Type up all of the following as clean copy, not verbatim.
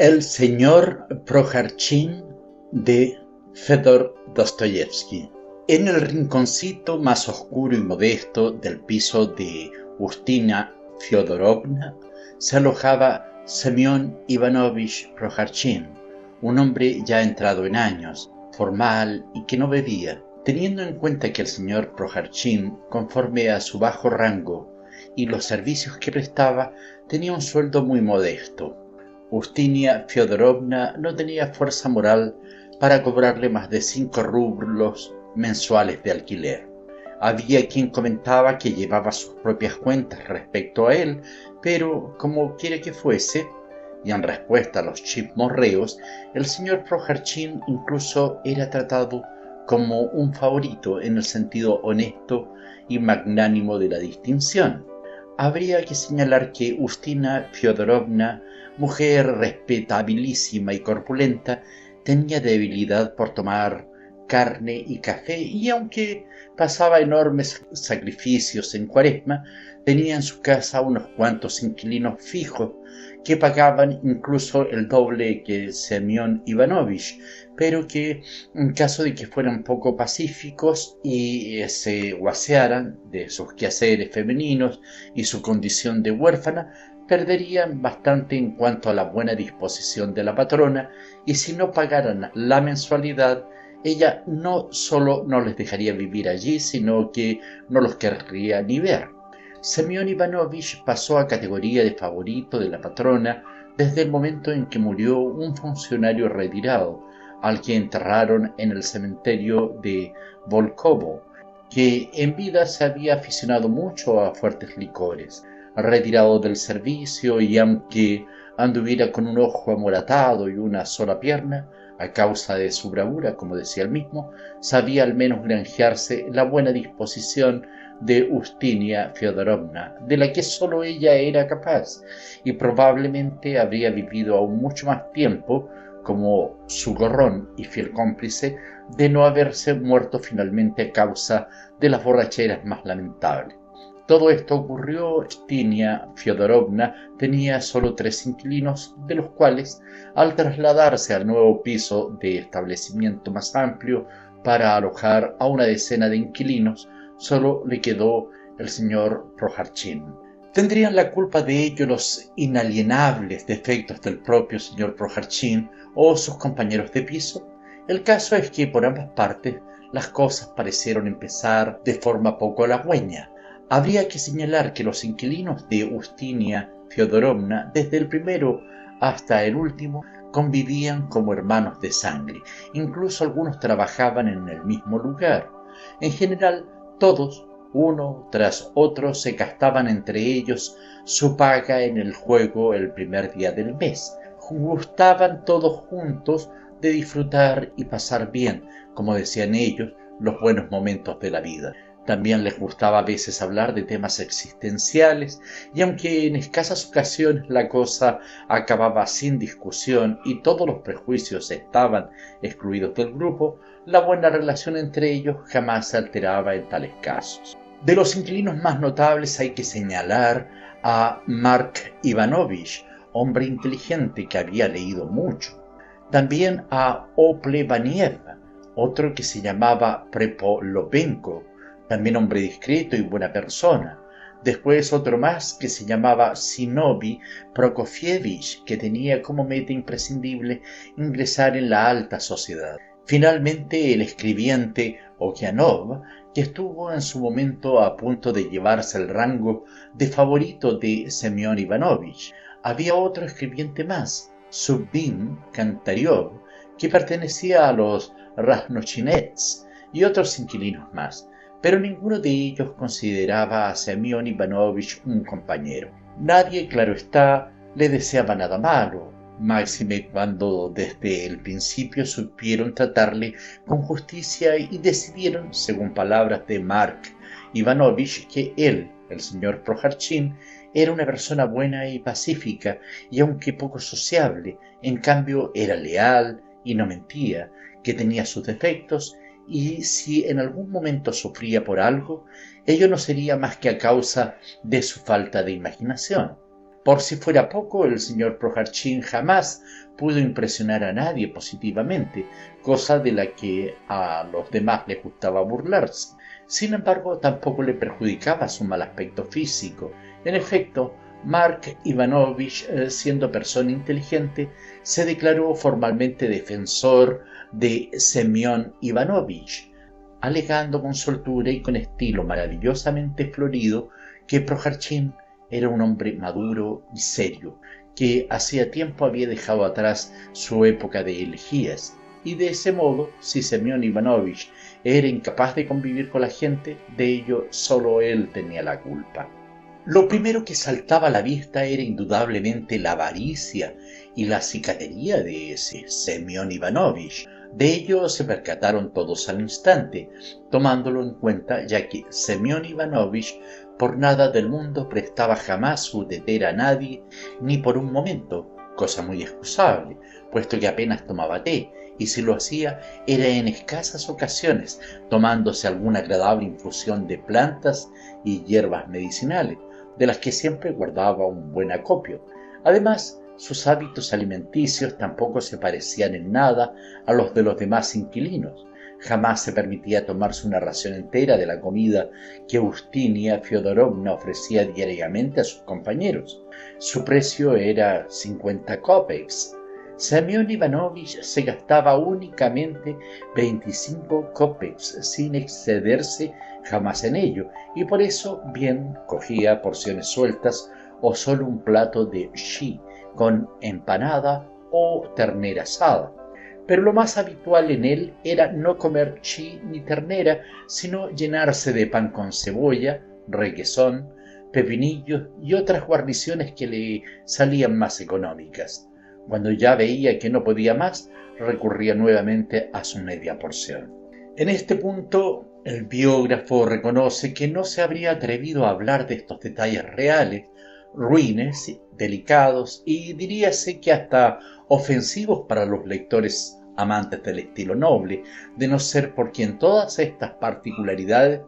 El señor Projarchin de Fedor Dostoyevsky. En el rinconcito más oscuro y modesto del piso de Ustina Fyodorovna se alojaba Semyon Ivanovich Projarchin, un hombre ya entrado en años, formal y que no bebía. Teniendo en cuenta que el señor Projarchin, conforme a su bajo rango y los servicios que prestaba, tenía un sueldo muy modesto, Ustinia Fyodorovna no tenía fuerza moral para cobrarle más de 5 rublos mensuales de alquiler. Había quien comentaba que llevaba sus propias cuentas respecto a él, pero como quiera que fuese, y en respuesta a los chismorreos, el señor Projarchin incluso era tratado como un favorito en el sentido honesto y magnánimo de la distinción. Habría que señalar que Ustina Fyodorovna, mujer respetabilísima y corpulenta, tenía debilidad por tomar carne y café, y aunque pasaba enormes sacrificios en Cuaresma, tenía en su casa unos cuantos inquilinos fijos que pagaban incluso el doble que Semyon Ivanovich, pero que en caso de que fueran poco pacíficos y se guasearan de sus quehaceres femeninos y su condición de huérfana, perderían bastante en cuanto a la buena disposición de la patrona, y si no pagaran la mensualidad, ella no solo no les dejaría vivir allí, sino que no los querría ni ver. Semyon Ivanovich pasó a categoría de favorito de la patrona desde el momento en que murió un funcionario retirado, al que enterraron en el cementerio de Volkovo, que en vida se había aficionado mucho a fuertes licores. Retirado del servicio, y aunque anduviera con un ojo amoratado y una sola pierna, a causa de su bravura, como decía él mismo, sabía al menos granjearse la buena disposición de Ustinia Fyodorovna, de la que sólo ella era capaz, y probablemente habría vivido aún mucho más tiempo como su gorrón y fiel cómplice, de no haberse muerto finalmente a causa de las borracheras más lamentables. Todo esto ocurrió. Ustinia Fyodorovna tenía solo 3 inquilinos, de los cuales, al trasladarse al nuevo piso de establecimiento más amplio para alojar a una decena de inquilinos, solo le quedó el señor Projarchin. ¿Tendrían la culpa de ello los inalienables defectos del propio señor Projarchin o sus compañeros de piso? El caso es que por ambas partes las cosas parecieron empezar de forma poco halagüeña. Habría que señalar que los inquilinos de Ustinia Fyodorovna, desde el primero hasta el último, convivían como hermanos de sangre. Incluso algunos trabajaban en el mismo lugar. En general, todos, uno tras otro, se gastaban entre ellos su paga en el juego el primer día del mes. Gustaban todos juntos de disfrutar y pasar bien, como decían ellos, los buenos momentos de la vida. También les gustaba a veces hablar de temas existenciales, y aunque en escasas ocasiones la cosa acababa sin discusión y todos los prejuicios estaban excluidos del grupo, la buena relación entre ellos jamás se alteraba en tales casos. De los inquilinos más notables hay que señalar a Mark Ivanovich, hombre inteligente que había leído mucho. También a Ople Vaniev, otro que se llamaba Prepolopenko, también hombre discreto y buena persona. Después otro más que se llamaba Zinovy Prokofievich, que tenía como meta imprescindible ingresar en la alta sociedad. Finalmente el escribiente Okianov, que estuvo en su momento a punto de llevarse el rango de favorito de Semyon Ivanovich. Había otro escribiente más, Subin Kantaryov, que pertenecía a los Raznochinets, y otros inquilinos más, pero ninguno de ellos consideraba a Semyon Ivanovich un compañero. Nadie, claro está, le deseaba nada malo, máxime cuando desde el principio supieron tratarle con justicia y decidieron, según palabras de Mark Ivanovich, que él, el señor Projarchin, era una persona buena y pacífica, y aunque poco sociable, en cambio era leal y no mentía, que tenía sus defectos, y si en algún momento sufría por algo, ello no sería más que a causa de su falta de imaginación. Por si fuera poco, el señor Prohartchin jamás pudo impresionar a nadie positivamente, cosa de la que a los demás les gustaba burlarse. Sin embargo, tampoco le perjudicaba su mal aspecto físico. En efecto, Mark Ivanovich, siendo persona inteligente, se declaró formalmente defensor de Semyon Ivanovich, alegando con soltura y con estilo maravillosamente florido que Prohartchin era un hombre maduro y serio, que hacía tiempo había dejado atrás su época de elegías, y de ese modo, si Semyon Ivanovich era incapaz de convivir con la gente, de ello solo él tenía la culpa. Lo primero que saltaba a la vista era indudablemente la avaricia y la cicatería de ese Semyon Ivanovich. De ello se percataron todos al instante, tomándolo en cuenta, ya que Semyon Ivanovich por nada del mundo prestaba jamás su tetera a nadie, ni por un momento, cosa muy excusable, puesto que apenas tomaba té, y si lo hacía era en escasas ocasiones, tomándose alguna agradable infusión de plantas y hierbas medicinales, de las que siempre guardaba un buen acopio. Además, sus hábitos alimenticios tampoco se parecían en nada a los de los demás inquilinos. Jamás se permitía tomarse una ración entera de la comida que Ustinia Fyodorovna ofrecía diariamente a sus compañeros. Su precio era 50 kopecks. Semyon Ivanovich se gastaba únicamente 25 kopecks, sin excederse jamás en ello, y por eso bien cogía porciones sueltas o solo un plato de shi con empanada o ternera asada. Pero lo más habitual en él era no comer chi ni ternera, sino llenarse de pan con cebolla, requesón, pepinillos y otras guarniciones que le salían más económicas. Cuando ya veía que no podía más, recurría nuevamente a su media porción. En este punto, el biógrafo reconoce que no se habría atrevido a hablar de estos detalles reales, ruines, delicados y diríase que hasta ofensivos para los lectores amantes del estilo noble, de no ser porque en todas estas particularidades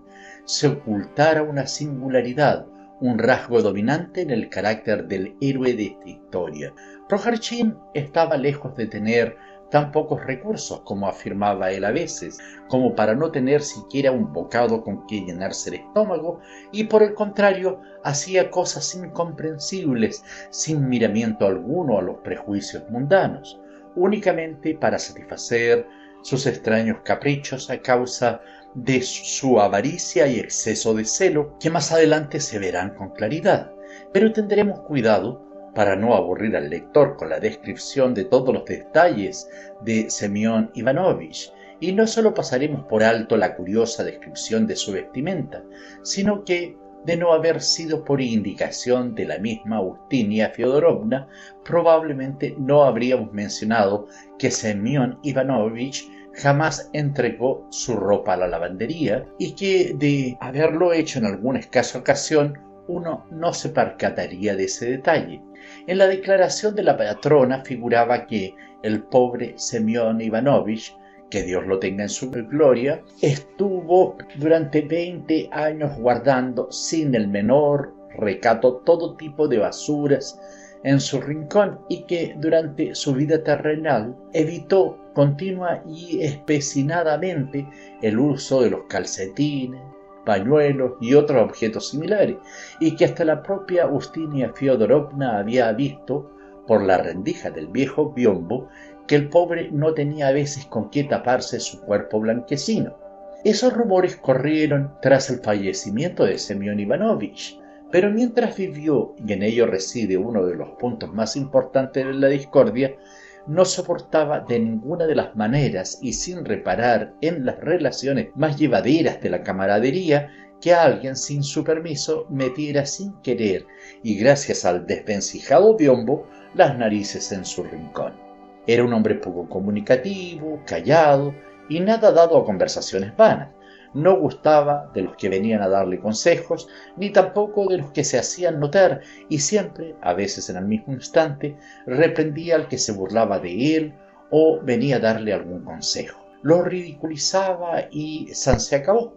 se ocultara una singularidad, un rasgo dominante en el carácter del héroe de esta historia. Prohartchin estaba lejos de tener tan pocos recursos, como afirmaba él a veces, como para no tener siquiera un bocado con que llenarse el estómago, y por el contrario hacía cosas incomprensibles, sin miramiento alguno a los prejuicios mundanos, únicamente para satisfacer sus extraños caprichos a causa de su avaricia y exceso de celo, que más adelante se verán con claridad. Pero tendremos cuidado para no aburrir al lector con la descripción de todos los detalles de Semyon Ivanovich, y no solo pasaremos por alto la curiosa descripción de su vestimenta, sino que, de no haber sido por indicación de la misma Ustinia Fyodorovna, probablemente no habríamos mencionado que Semyon Ivanovich jamás entregó su ropa a la lavandería, y que de haberlo hecho en alguna escasa ocasión uno no se percataría de ese detalle. En la declaración de la patrona figuraba que el pobre Semyon Ivanovich, que Dios lo tenga en su gloria, estuvo durante 20 años guardando sin el menor recato todo tipo de basuras en su rincón, y que durante su vida terrenal evitó continua y especinadamente el uso de los calcetines, pañuelos y otros objetos similares, y que hasta la propia Ustinia Fyodorovna había visto, por la rendija del viejo biombo, que el pobre no tenía a veces con qué taparse su cuerpo blanquecino. Esos rumores corrieron tras el fallecimiento de Semyon Ivanovich, pero mientras vivió, y en ello reside uno de los puntos más importantes de la discordia, no soportaba de ninguna de las maneras y sin reparar en las relaciones más llevaderas de la camaradería que alguien sin su permiso metiera sin querer y gracias al desvencijado biombo las narices en su rincón. Era un hombre poco comunicativo, callado y nada dado a conversaciones vanas. No gustaba de los que venían a darle consejos, ni tampoco de los que se hacían notar, y siempre, a veces en el mismo instante, reprendía al que se burlaba de él o venía a darle algún consejo. Lo ridiculizaba y se acabó.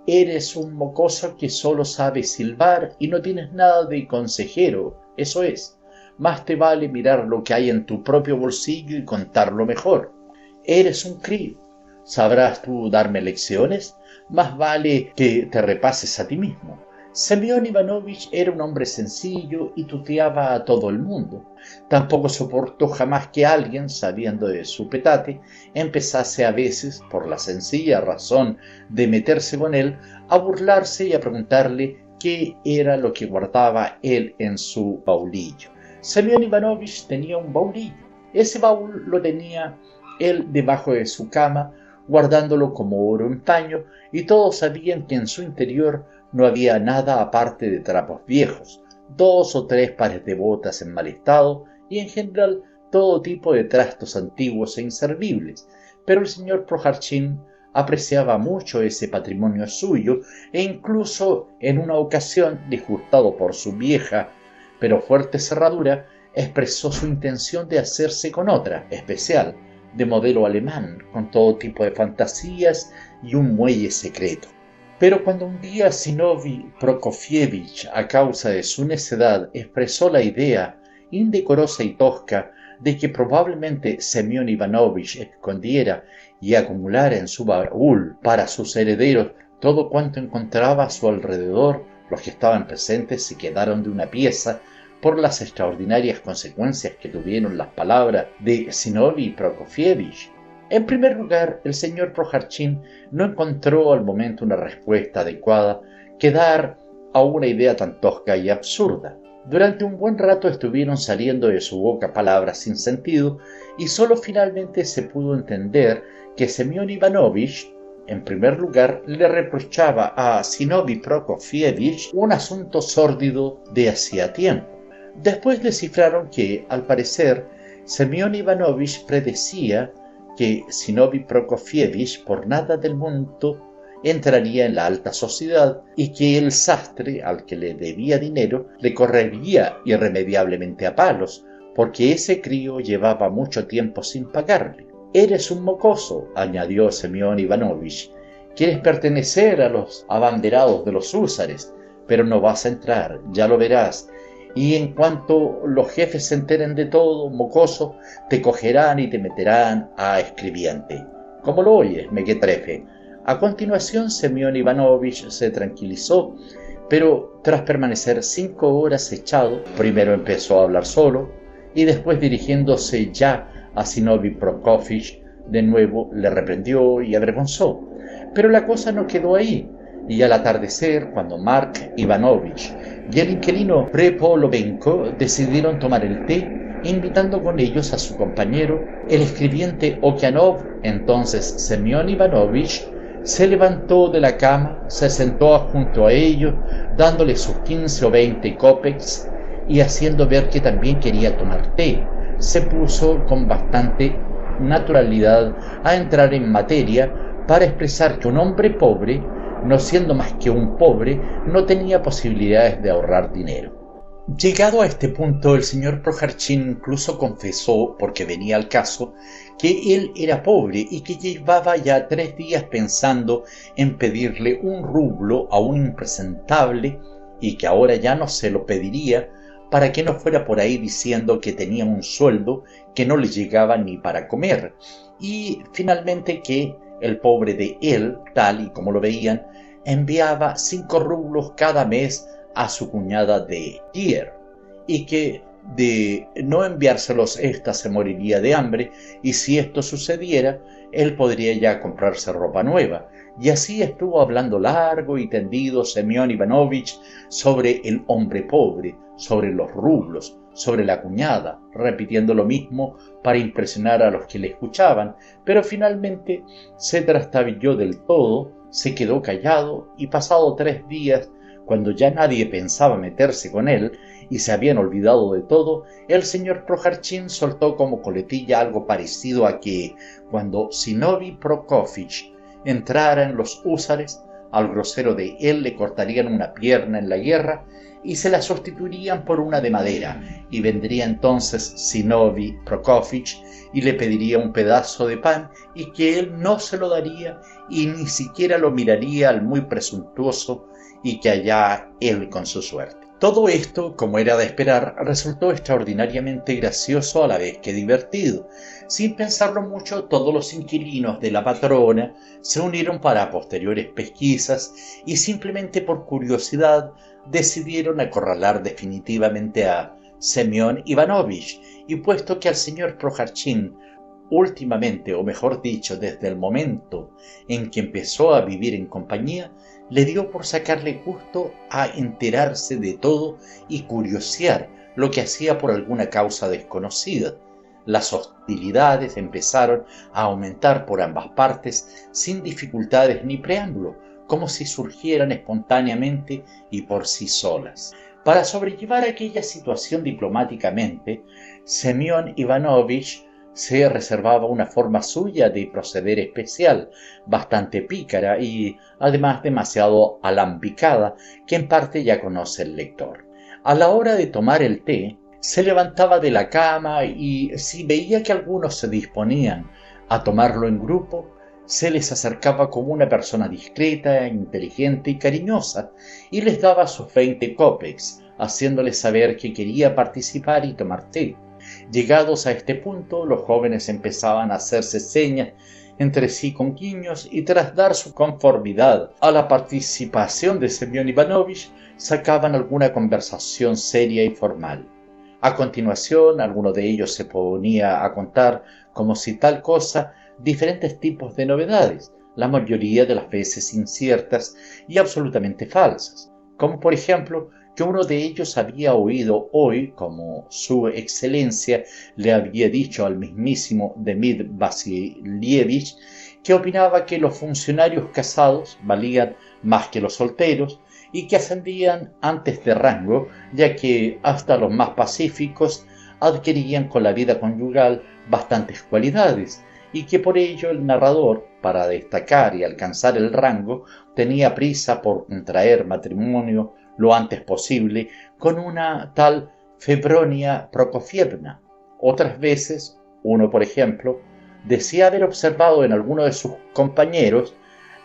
Eres un mocoso que solo sabe silbar y no tienes nada de consejero, eso es. Más te vale mirar lo que hay en tu propio bolsillo y contarlo mejor. Eres un crío. ¿Sabrás tú darme lecciones? Más vale que te repases a ti mismo. Semyon Ivanovich era un hombre sencillo y tuteaba a todo el mundo. Tampoco soportó jamás que alguien, sabiendo de su petate, empezase a veces, por la sencilla razón de meterse con él, a burlarse y a preguntarle qué era lo que guardaba él en su baulillo. Semyon Ivanovich tenía un baulillo. Ese baúl lo tenía él debajo de su cama, guardándolo como oro en paño, y todos sabían que en su interior no había nada aparte de trapos viejos, 2 o 3 pares de botas en mal estado y en general todo tipo de trastos antiguos e inservibles. Pero el señor Projarchin apreciaba mucho ese patrimonio suyo e incluso en una ocasión, disgustado por su vieja pero fuerte cerradura, expresó su intención de hacerse con otra, especial, de modelo alemán, con todo tipo de fantasías y un muelle secreto. Pero cuando un día Zinovy Prokofyevich, a causa de su necedad, expresó la idea indecorosa y tosca de que probablemente Semyon Ivanovich escondiera y acumulara en su baúl para sus herederos todo cuanto encontraba a su alrededor, los que estaban presentes se quedaron de una pieza por las extraordinarias consecuencias que tuvieron las palabras de Zinovy Prokofyevich. En primer lugar, el señor Projarchin no encontró al momento una respuesta adecuada que dar a una idea tan tosca y absurda. Durante un buen rato estuvieron saliendo de su boca palabras sin sentido y sólo finalmente se pudo entender que Semyon Ivanovich, en primer lugar, le reprochaba a Zinovy Prokofyevich un asunto sórdido de hacía tiempo. Después descifraron que, al parecer, Semyon Ivanovich predecía que Zinovy Prokofyevich por nada del mundo entraría en la alta sociedad y que el sastre al que le debía dinero le correría irremediablemente a palos porque ese crío llevaba mucho tiempo sin pagarle. «Eres un mocoso», añadió Semyon Ivanovich. «Quieres pertenecer a los abanderados de los húsares, pero no vas a entrar, ya lo verás. Y en cuanto los jefes se enteren de todo, mocoso, te cogerán y te meterán a escribiente. ¿Cómo lo oyes, mequetrefe?» A continuación, Semyon Ivanovich se tranquilizó, pero tras permanecer 5 horas echado, primero empezó a hablar solo y después, dirigiéndose ya a Zinovy Prokofyevich, de nuevo le reprendió y avergonzó. Pero la cosa no quedó ahí, y al atardecer, cuando Mark Ivanovich y el inquilino Prepolovenko decidieron tomar el té, invitando con ellos a su compañero, el escribiente Okianov, entonces Semyon Ivanovich se levantó de la cama, se sentó junto a ellos, dándole sus 15 o 20 kopecks y haciendo ver que también quería tomar té. Se puso con bastante naturalidad a entrar en materia para expresar que un hombre pobre, no siendo más que un pobre, no tenía posibilidades de ahorrar dinero. Llegado a este punto, el señor Projarchin incluso confesó, porque venía al caso, que él era pobre y que llevaba ya 3 días pensando en pedirle un rublo a un impresentable y que ahora ya no se lo pediría para que no fuera por ahí diciendo que tenía un sueldo que no le llegaba ni para comer, y finalmente que el pobre de él, tal y como lo veían, enviaba 5 rublos cada mes a su cuñada de Tier, y que de no enviárselos ésta se moriría de hambre, y si esto sucediera, él podría ya comprarse ropa nueva. Y así estuvo hablando largo y tendido Semyon Ivanovich sobre el hombre pobre, sobre los rublos, sobre la cuñada, repitiendo lo mismo para impresionar a los que le escuchaban, pero finalmente se trastabilló del todo, se quedó callado y pasado 3 días, cuando ya nadie pensaba meterse con él y se habían olvidado de todo, el señor Projarchin soltó como coletilla algo parecido a que, cuando Zinovy Prokofyevich entrara en los húsares, al grosero de él le cortarían una pierna en la guerra y se la sustituirían por una de madera, y vendría entonces Zinovy Prokofyevich y le pediría un pedazo de pan y que él no se lo daría y ni siquiera lo miraría al muy presuntuoso y que allá él con su suerte. Todo esto, como era de esperar, resultó extraordinariamente gracioso a la vez que divertido. Sin pensarlo mucho, todos los inquilinos de la patrona se unieron para posteriores pesquisas y simplemente por curiosidad decidieron acorralar definitivamente a Semyon Ivanovich, y puesto que al señor Projarchin últimamente, o mejor dicho, desde el momento en que empezó a vivir en compañía, le dio por sacarle gusto a enterarse de todo y curiosear lo que hacía por alguna causa desconocida. Las hostilidades empezaron a aumentar por ambas partes sin dificultades ni preámbulo, como si surgieran espontáneamente y por sí solas. Para sobrellevar aquella situación diplomáticamente, Semyon Ivanovich se reservaba una forma suya de proceder especial, bastante pícara y además demasiado alambicada, que en parte ya conoce el lector. A la hora de tomar el té, se levantaba de la cama y si veía que algunos se disponían a tomarlo en grupo, se les acercaba como una persona discreta, inteligente y cariñosa, y les daba sus 20 kopecks, haciéndoles saber que quería participar y tomar té. Llegados a este punto, los jóvenes empezaban a hacerse señas entre sí con guiños y tras dar su conformidad a la participación de Semyon Ivanovich, sacaban alguna conversación seria y formal. A continuación, alguno de ellos se ponía a contar, como si tal cosa, diferentes tipos de novedades, la mayoría de las veces inciertas y absolutamente falsas, como por ejemplo que uno de ellos había oído hoy, como su excelencia le había dicho al mismísimo Demid Vasilievich, que opinaba que los funcionarios casados valían más que los solteros y que ascendían antes de rango, ya que hasta los más pacíficos adquirían con la vida conyugal bastantes cualidades, y que por ello el narrador, para destacar y alcanzar el rango, tenía prisa por contraer matrimonio lo antes posible con una tal Febronia Prokofievna. Otras veces, uno por ejemplo, decía haber observado en alguno de sus compañeros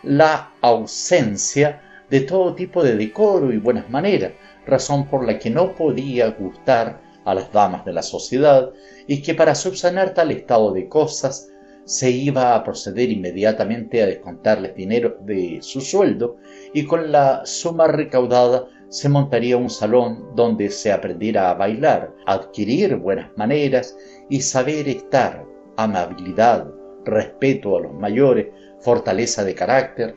la ausencia de todo tipo de decoro y buenas maneras, razón por la que no podía gustar a las damas de la sociedad, y que para subsanar tal estado de cosas se iba a proceder inmediatamente a descontarles dinero de su sueldo, y con la suma recaudada se montaría un salón donde se aprendiera a bailar, adquirir buenas maneras y saber estar, amabilidad, respeto a los mayores, fortaleza de carácter,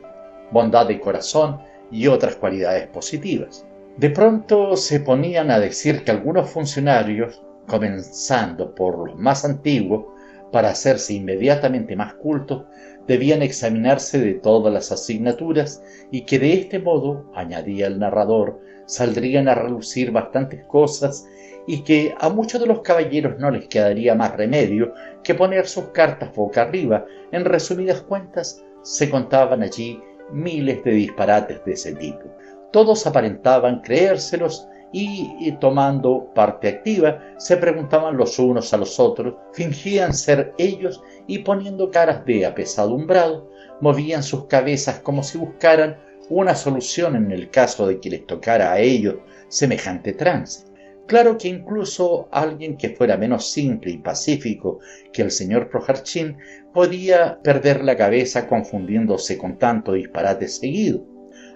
bondad de corazón y otras cualidades positivas. De pronto se ponían a decir que algunos funcionarios, comenzando por los más antiguos, para hacerse inmediatamente más cultos, debían examinarse de todas las asignaturas y que de este modo, añadía el narrador, saldrían a relucir bastantes cosas y que a muchos de los caballeros no les quedaría más remedio que poner sus cartas boca arriba. En resumidas cuentas, se contaban allí miles de disparates de ese tipo. Todos aparentaban creérselos y tomando parte activa, se preguntaban los unos a los otros, fingían ser ellos y poniendo caras de apesadumbrado, movían sus cabezas como si buscaran una solución en el caso de que les tocara a ellos semejante trance. Claro que incluso alguien que fuera menos simple y pacífico que el señor Projarchin podía perder la cabeza confundiéndose con tanto disparate seguido.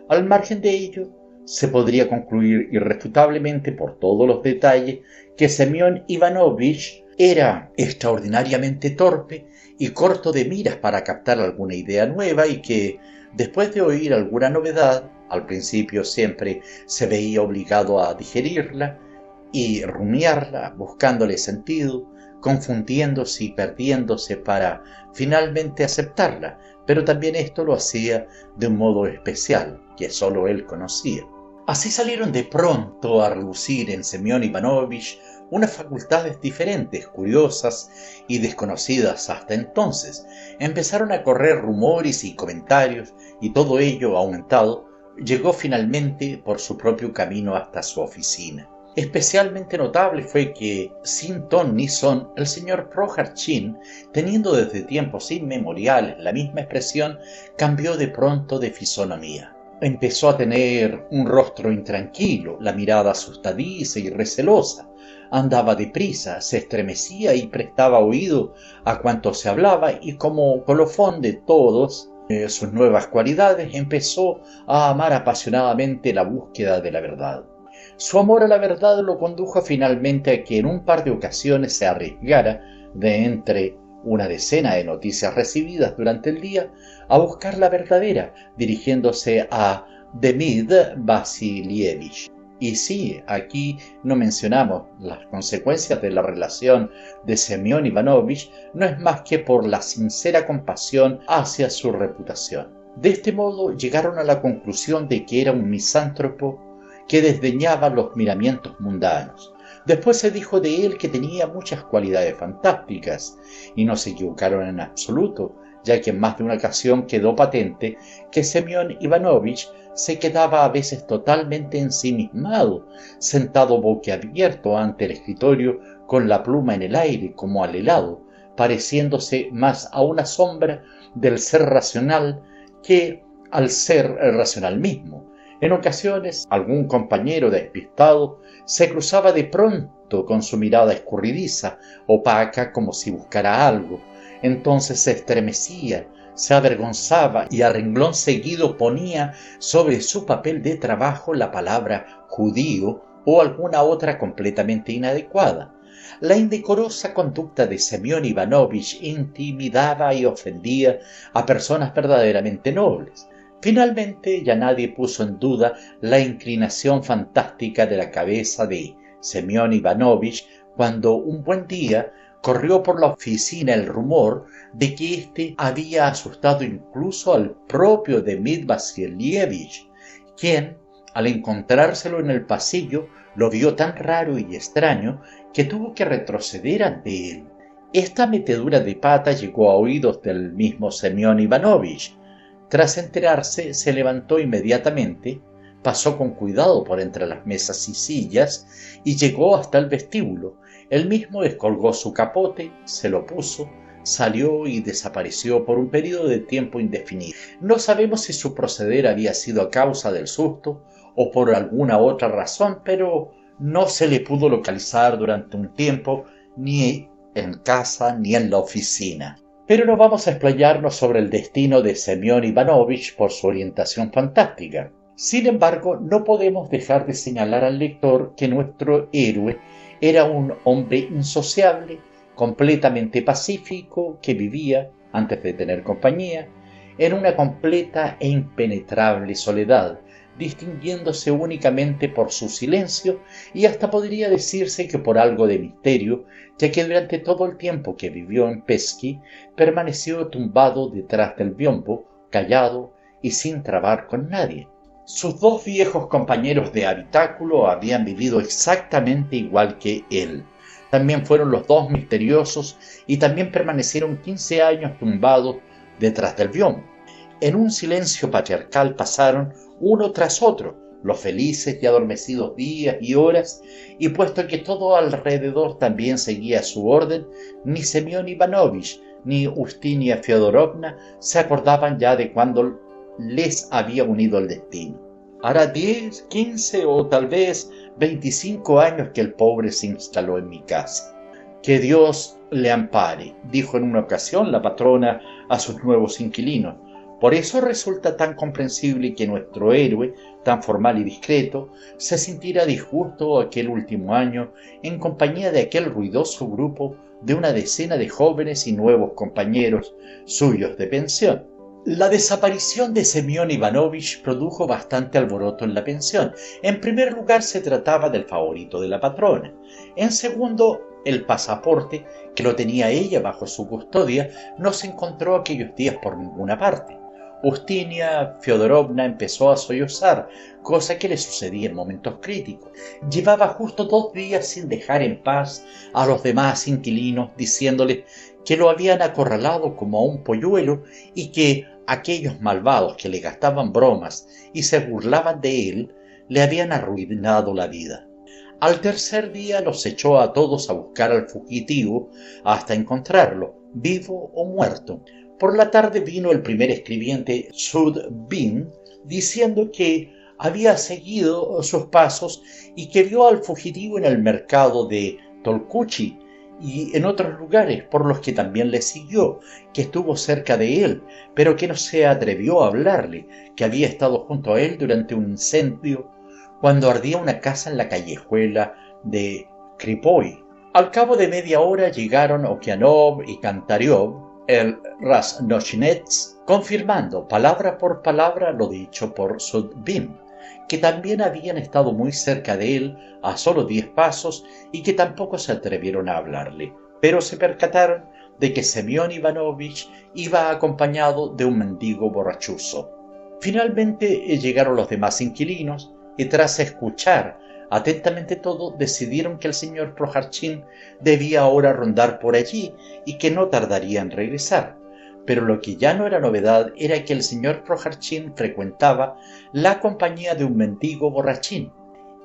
Al margen de ello, se podría concluir irrefutablemente por todos los detalles que Semyon Ivanovich era extraordinariamente torpe y corto de miras para captar alguna idea nueva y que, después de oír alguna novedad, al principio siempre se veía obligado a digerirla y rumiarla, buscándole sentido, confundiéndose y perdiéndose para finalmente aceptarla, pero también esto lo hacía de un modo especial que sólo él conocía. Así salieron de pronto a relucir en Semyon Ivanovich unas facultades diferentes, curiosas y desconocidas hasta entonces. Empezaron a correr rumores y comentarios, y todo ello, aumentado, llegó finalmente por su propio camino hasta su oficina. Especialmente notable fue que, sin ton ni son, el señor Projarchin, teniendo desde tiempos inmemoriales la misma expresión, cambió de pronto de fisonomía. empezó a tener un rostro intranquilo, la mirada asustadiza y recelosa. Andaba deprisa, se estremecía y prestaba oído a cuanto se hablaba, y como colofón de todos sus nuevas cualidades, empezó a amar apasionadamente la búsqueda de la verdad. Su amor a la verdad lo condujo finalmente a que en un par de ocasiones se arriesgara, de entre una decena de noticias recibidas durante el día, a buscar la verdadera, dirigiéndose a Demid Vasilievich. Y sí, aquí no mencionamos las consecuencias de la relación de Semyon Ivanovich, no es más que por la sincera compasión hacia su reputación. De este modo llegaron a la conclusión de que era un misántropo que desdeñaba los miramientos mundanos. Después se dijo de él que tenía muchas cualidades fantásticas, y no se equivocaron en absoluto, ya que en más de una ocasión quedó patente que Semyon Ivanovich se quedaba a veces totalmente ensimismado, sentado boquiabierto ante el escritorio con la pluma en el aire como al helado, pareciéndose más a una sombra del ser racional que al ser racional mismo. En ocasiones, algún compañero despistado se cruzaba de pronto con su mirada escurridiza, opaca como si buscara algo. Entonces se estremecía, se avergonzaba y a renglón seguido ponía sobre su papel de trabajo la palabra judío o alguna otra completamente inadecuada. La indecorosa conducta de Semyon Ivanovich intimidaba y ofendía a personas verdaderamente nobles. Finalmente ya nadie puso en duda la inclinación fantástica de la cabeza de Semyon Ivanovich cuando un buen día corrió por la oficina el rumor de que éste había asustado incluso al propio Demid Vasilievich, quien, al encontrárselo en el pasillo, lo vio tan raro y extraño que tuvo que retroceder ante él. Esta metedura de pata llegó a oídos del mismo Semyon Ivanovich. Tras enterarse, se levantó inmediatamente, pasó con cuidado por entre las mesas y sillas y llegó hasta el vestíbulo. Él mismo descolgó su capote, se lo puso, salió y desapareció por un periodo de tiempo indefinido. No sabemos si su proceder había sido a causa del susto o por alguna otra razón, pero no se le pudo localizar durante un tiempo ni en casa ni en la oficina. Pero no vamos a explayarnos sobre el destino de Semyon Ivanovich por su orientación fantástica. Sin embargo, no podemos dejar de señalar al lector que nuestro héroe era un hombre insociable, completamente pacífico, que vivía, antes de tener compañía, en una completa e impenetrable soledad, distinguiéndose únicamente por su silencio y hasta podría decirse que por algo de misterio, ya que durante todo el tiempo que vivió en Pesky permaneció tumbado detrás del biombo, callado y sin trabar con nadie. Sus dos viejos compañeros de habitáculo habían vivido exactamente igual que él. También fueron los dos misteriosos y también permanecieron 15 años tumbados detrás del biombo. En un silencio patriarcal pasaron uno tras otro los felices y adormecidos días y horas, y puesto que todo alrededor también seguía su orden, ni Semyon Ivanovich ni Ustinia Fyodorovna se acordaban ya de cuándo les había unido el destino. Hará 10, 15 o tal vez 25 años que el pobre se instaló en mi casa. Que Dios le ampare, dijo en una ocasión la patrona a sus nuevos inquilinos. Por eso resulta tan comprensible que nuestro héroe, tan formal y discreto, se sintiera disgusto aquel último año en compañía de aquel ruidoso grupo de una decena de jóvenes y nuevos compañeros suyos de pensión. La desaparición de Semyon Ivanovich produjo bastante alboroto en la pensión. En primer lugar, se trataba del favorito de la patrona. En segundo, el pasaporte, que lo tenía ella bajo su custodia, no se encontró aquellos días por ninguna parte. Ustinia Fyodorovna empezó a sollozar, cosa que le sucedía en momentos críticos. Llevaba justo 2 días sin dejar en paz a los demás inquilinos, diciéndoles que lo habían acorralado como a un polluelo y que aquellos malvados que le gastaban bromas y se burlaban de él le habían arruinado la vida. Al tercer día los echó a todos a buscar al fugitivo hasta encontrarlo, vivo o muerto. Por la tarde vino el primer escribiente Sud Bin diciendo que había seguido sus pasos y que vio al fugitivo en el mercado de Tolcuchi y en otros lugares por los que también le siguió, que estuvo cerca de él, pero que no se atrevió a hablarle, que había estado junto a él durante un incendio cuando ardía una casa en la callejuela de Kripoy. Al cabo de media hora llegaron Okianov y Kantariov, el Raznoshinets, confirmando palabra por palabra lo dicho por Sudbin, que también habían estado muy cerca de él, a solo 10 pasos, y que tampoco se atrevieron a hablarle, pero se percataron de que Semyon Ivanovich iba acompañado de un mendigo borrachuzo. Finalmente llegaron los demás inquilinos, y tras escuchar atentamente todo, decidieron que el señor Projarchin debía ahora rondar por allí y que no tardaría en regresar. Pero lo que ya no era novedad era que el señor Projarchin frecuentaba la compañía de un mendigo borrachín.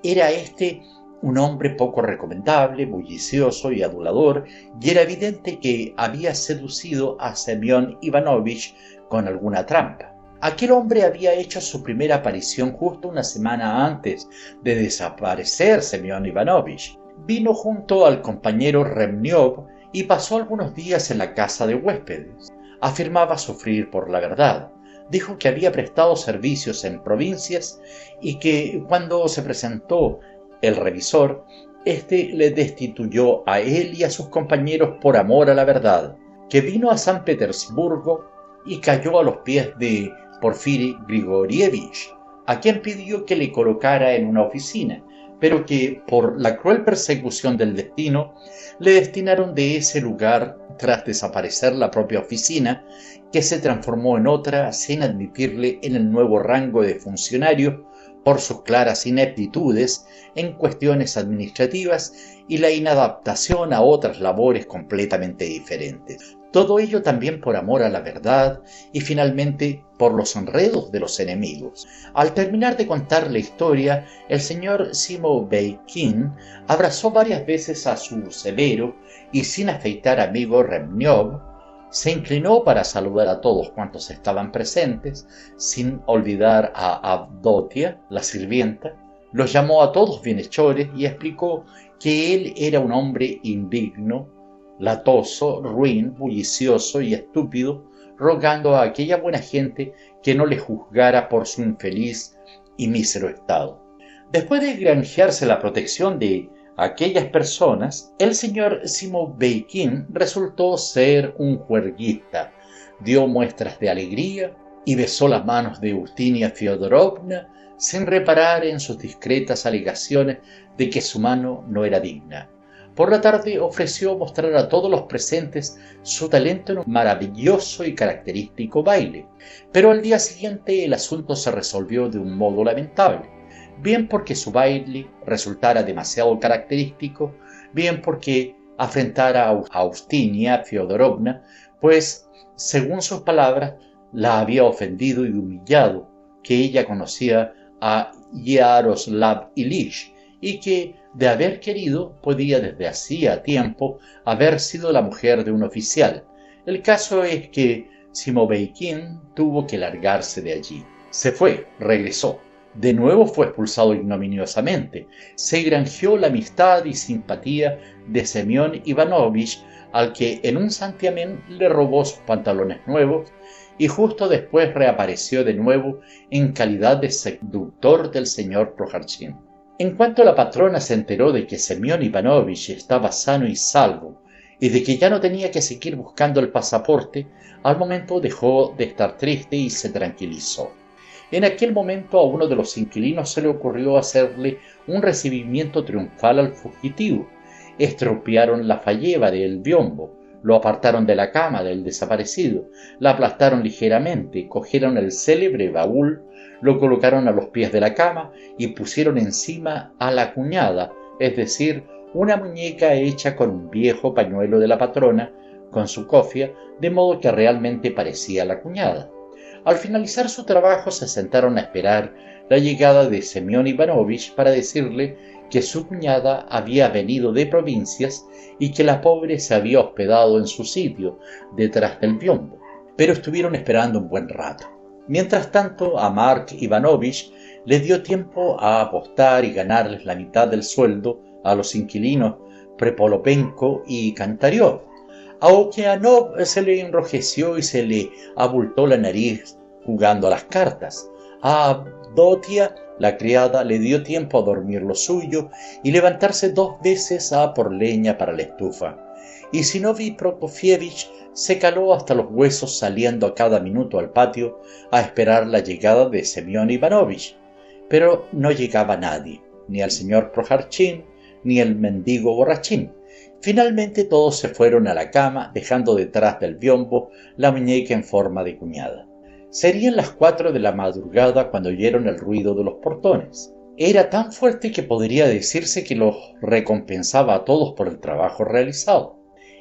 Era este un hombre poco recomendable, bullicioso y adulador, y era evidente que había seducido a Semyon Ivanovich con alguna trampa. Aquel hombre había hecho su primera aparición justo una semana antes de desaparecer Semyon Ivanovich. Vino junto al compañero Remniov y pasó algunos días en la casa de huéspedes. Afirmaba sufrir por la verdad. Dijo que había prestado servicios en provincias y que cuando se presentó el revisor, éste le destituyó a él y a sus compañeros por amor a la verdad, que vino a San Petersburgo y cayó a los pies de Porfiri Grigorievich, a quien pidió que le colocara en una oficina, pero que por la cruel persecución del destino le destinaron de ese lugar tras desaparecer la propia oficina, que se transformó en otra sin admitirle en el nuevo rango de funcionario por sus claras ineptitudes en cuestiones administrativas y la inadaptación a otras labores completamente diferentes. Todo ello también por amor a la verdad y finalmente por los enredos de los enemigos. Al terminar de contar la historia, el señor Simoveikin abrazó varias veces a su severo y sin afeitar amigo Remniov, se inclinó para saludar a todos cuantos estaban presentes, sin olvidar a Avdotia, la sirvienta, los llamó a todos bienhechores y explicó que él era un hombre indigno, latoso, ruin, bullicioso y estúpido, rogando a aquella buena gente que no le juzgara por su infeliz y mísero estado. Después de granjearse la protección de aquellas personas, el señor Simoveikin resultó ser un juerguista, dio muestras de alegría y besó las manos de Ustinia Fyodorovna sin reparar en sus discretas alegaciones de que su mano no era digna. Por la tarde ofreció mostrar a todos los presentes su talento en un maravilloso y característico baile, pero al día siguiente el asunto se resolvió de un modo lamentable, bien porque su baile resultara demasiado característico, bien porque afrentara a Ustinia Fyodorovna, pues, según sus palabras, la había ofendido y humillado, que ella conocía a Yaroslav Ilich, y que, de haber querido, podía desde hacía tiempo haber sido la mujer de un oficial. El caso es que Simoveikin tuvo que largarse de allí. Se fue, regresó. De nuevo fue expulsado ignominiosamente. Se granjeó la amistad y simpatía de Semyon Ivanovich, al que en un santiamén le robó sus pantalones nuevos, y justo después reapareció de nuevo en calidad de seductor del señor Projarchin. En cuanto la patrona se enteró de que Semyon Ivanovich estaba sano y salvo y de que ya no tenía que seguir buscando el pasaporte, al momento dejó de estar triste y se tranquilizó. En aquel momento a uno de los inquilinos se le ocurrió hacerle un recibimiento triunfal al fugitivo. Estropearon la falleba del biombo, lo apartaron de la cama del desaparecido, la aplastaron ligeramente, cogieron el célebre baúl, lo colocaron a los pies de la cama y pusieron encima a la cuñada, es decir, una muñeca hecha con un viejo pañuelo de la patrona, con su cofia, de modo que realmente parecía la cuñada. Al finalizar su trabajo se sentaron a esperar la llegada de Semyon Ivanovich para decirle que su cuñada había venido de provincias y que la pobre se había hospedado en su sitio, detrás del biombo. Pero estuvieron esperando un buen rato. Mientras tanto, a Mark Ivanovich le dio tiempo a apostar y ganarles la mitad del sueldo a los inquilinos Prepolopenko y Kantariov. A Okeanov se le enrojeció y se le abultó la nariz jugando a las cartas. A Avdotia, la criada, le dio tiempo a dormir lo suyo y levantarse 2 veces a por leña para la estufa. Y Zinovy Prokofyevich se caló hasta los huesos saliendo a cada minuto al patio a esperar la llegada de Semyon Ivanovich. Pero no llegaba nadie, ni el señor Projarchin, ni el mendigo borrachín. Finalmente todos se fueron a la cama, dejando detrás del biombo la muñeca en forma de cuñada. Serían las 4 de la madrugada cuando oyeron el ruido de los portones. Era tan fuerte que podría decirse que los recompensaba a todos por el trabajo realizado.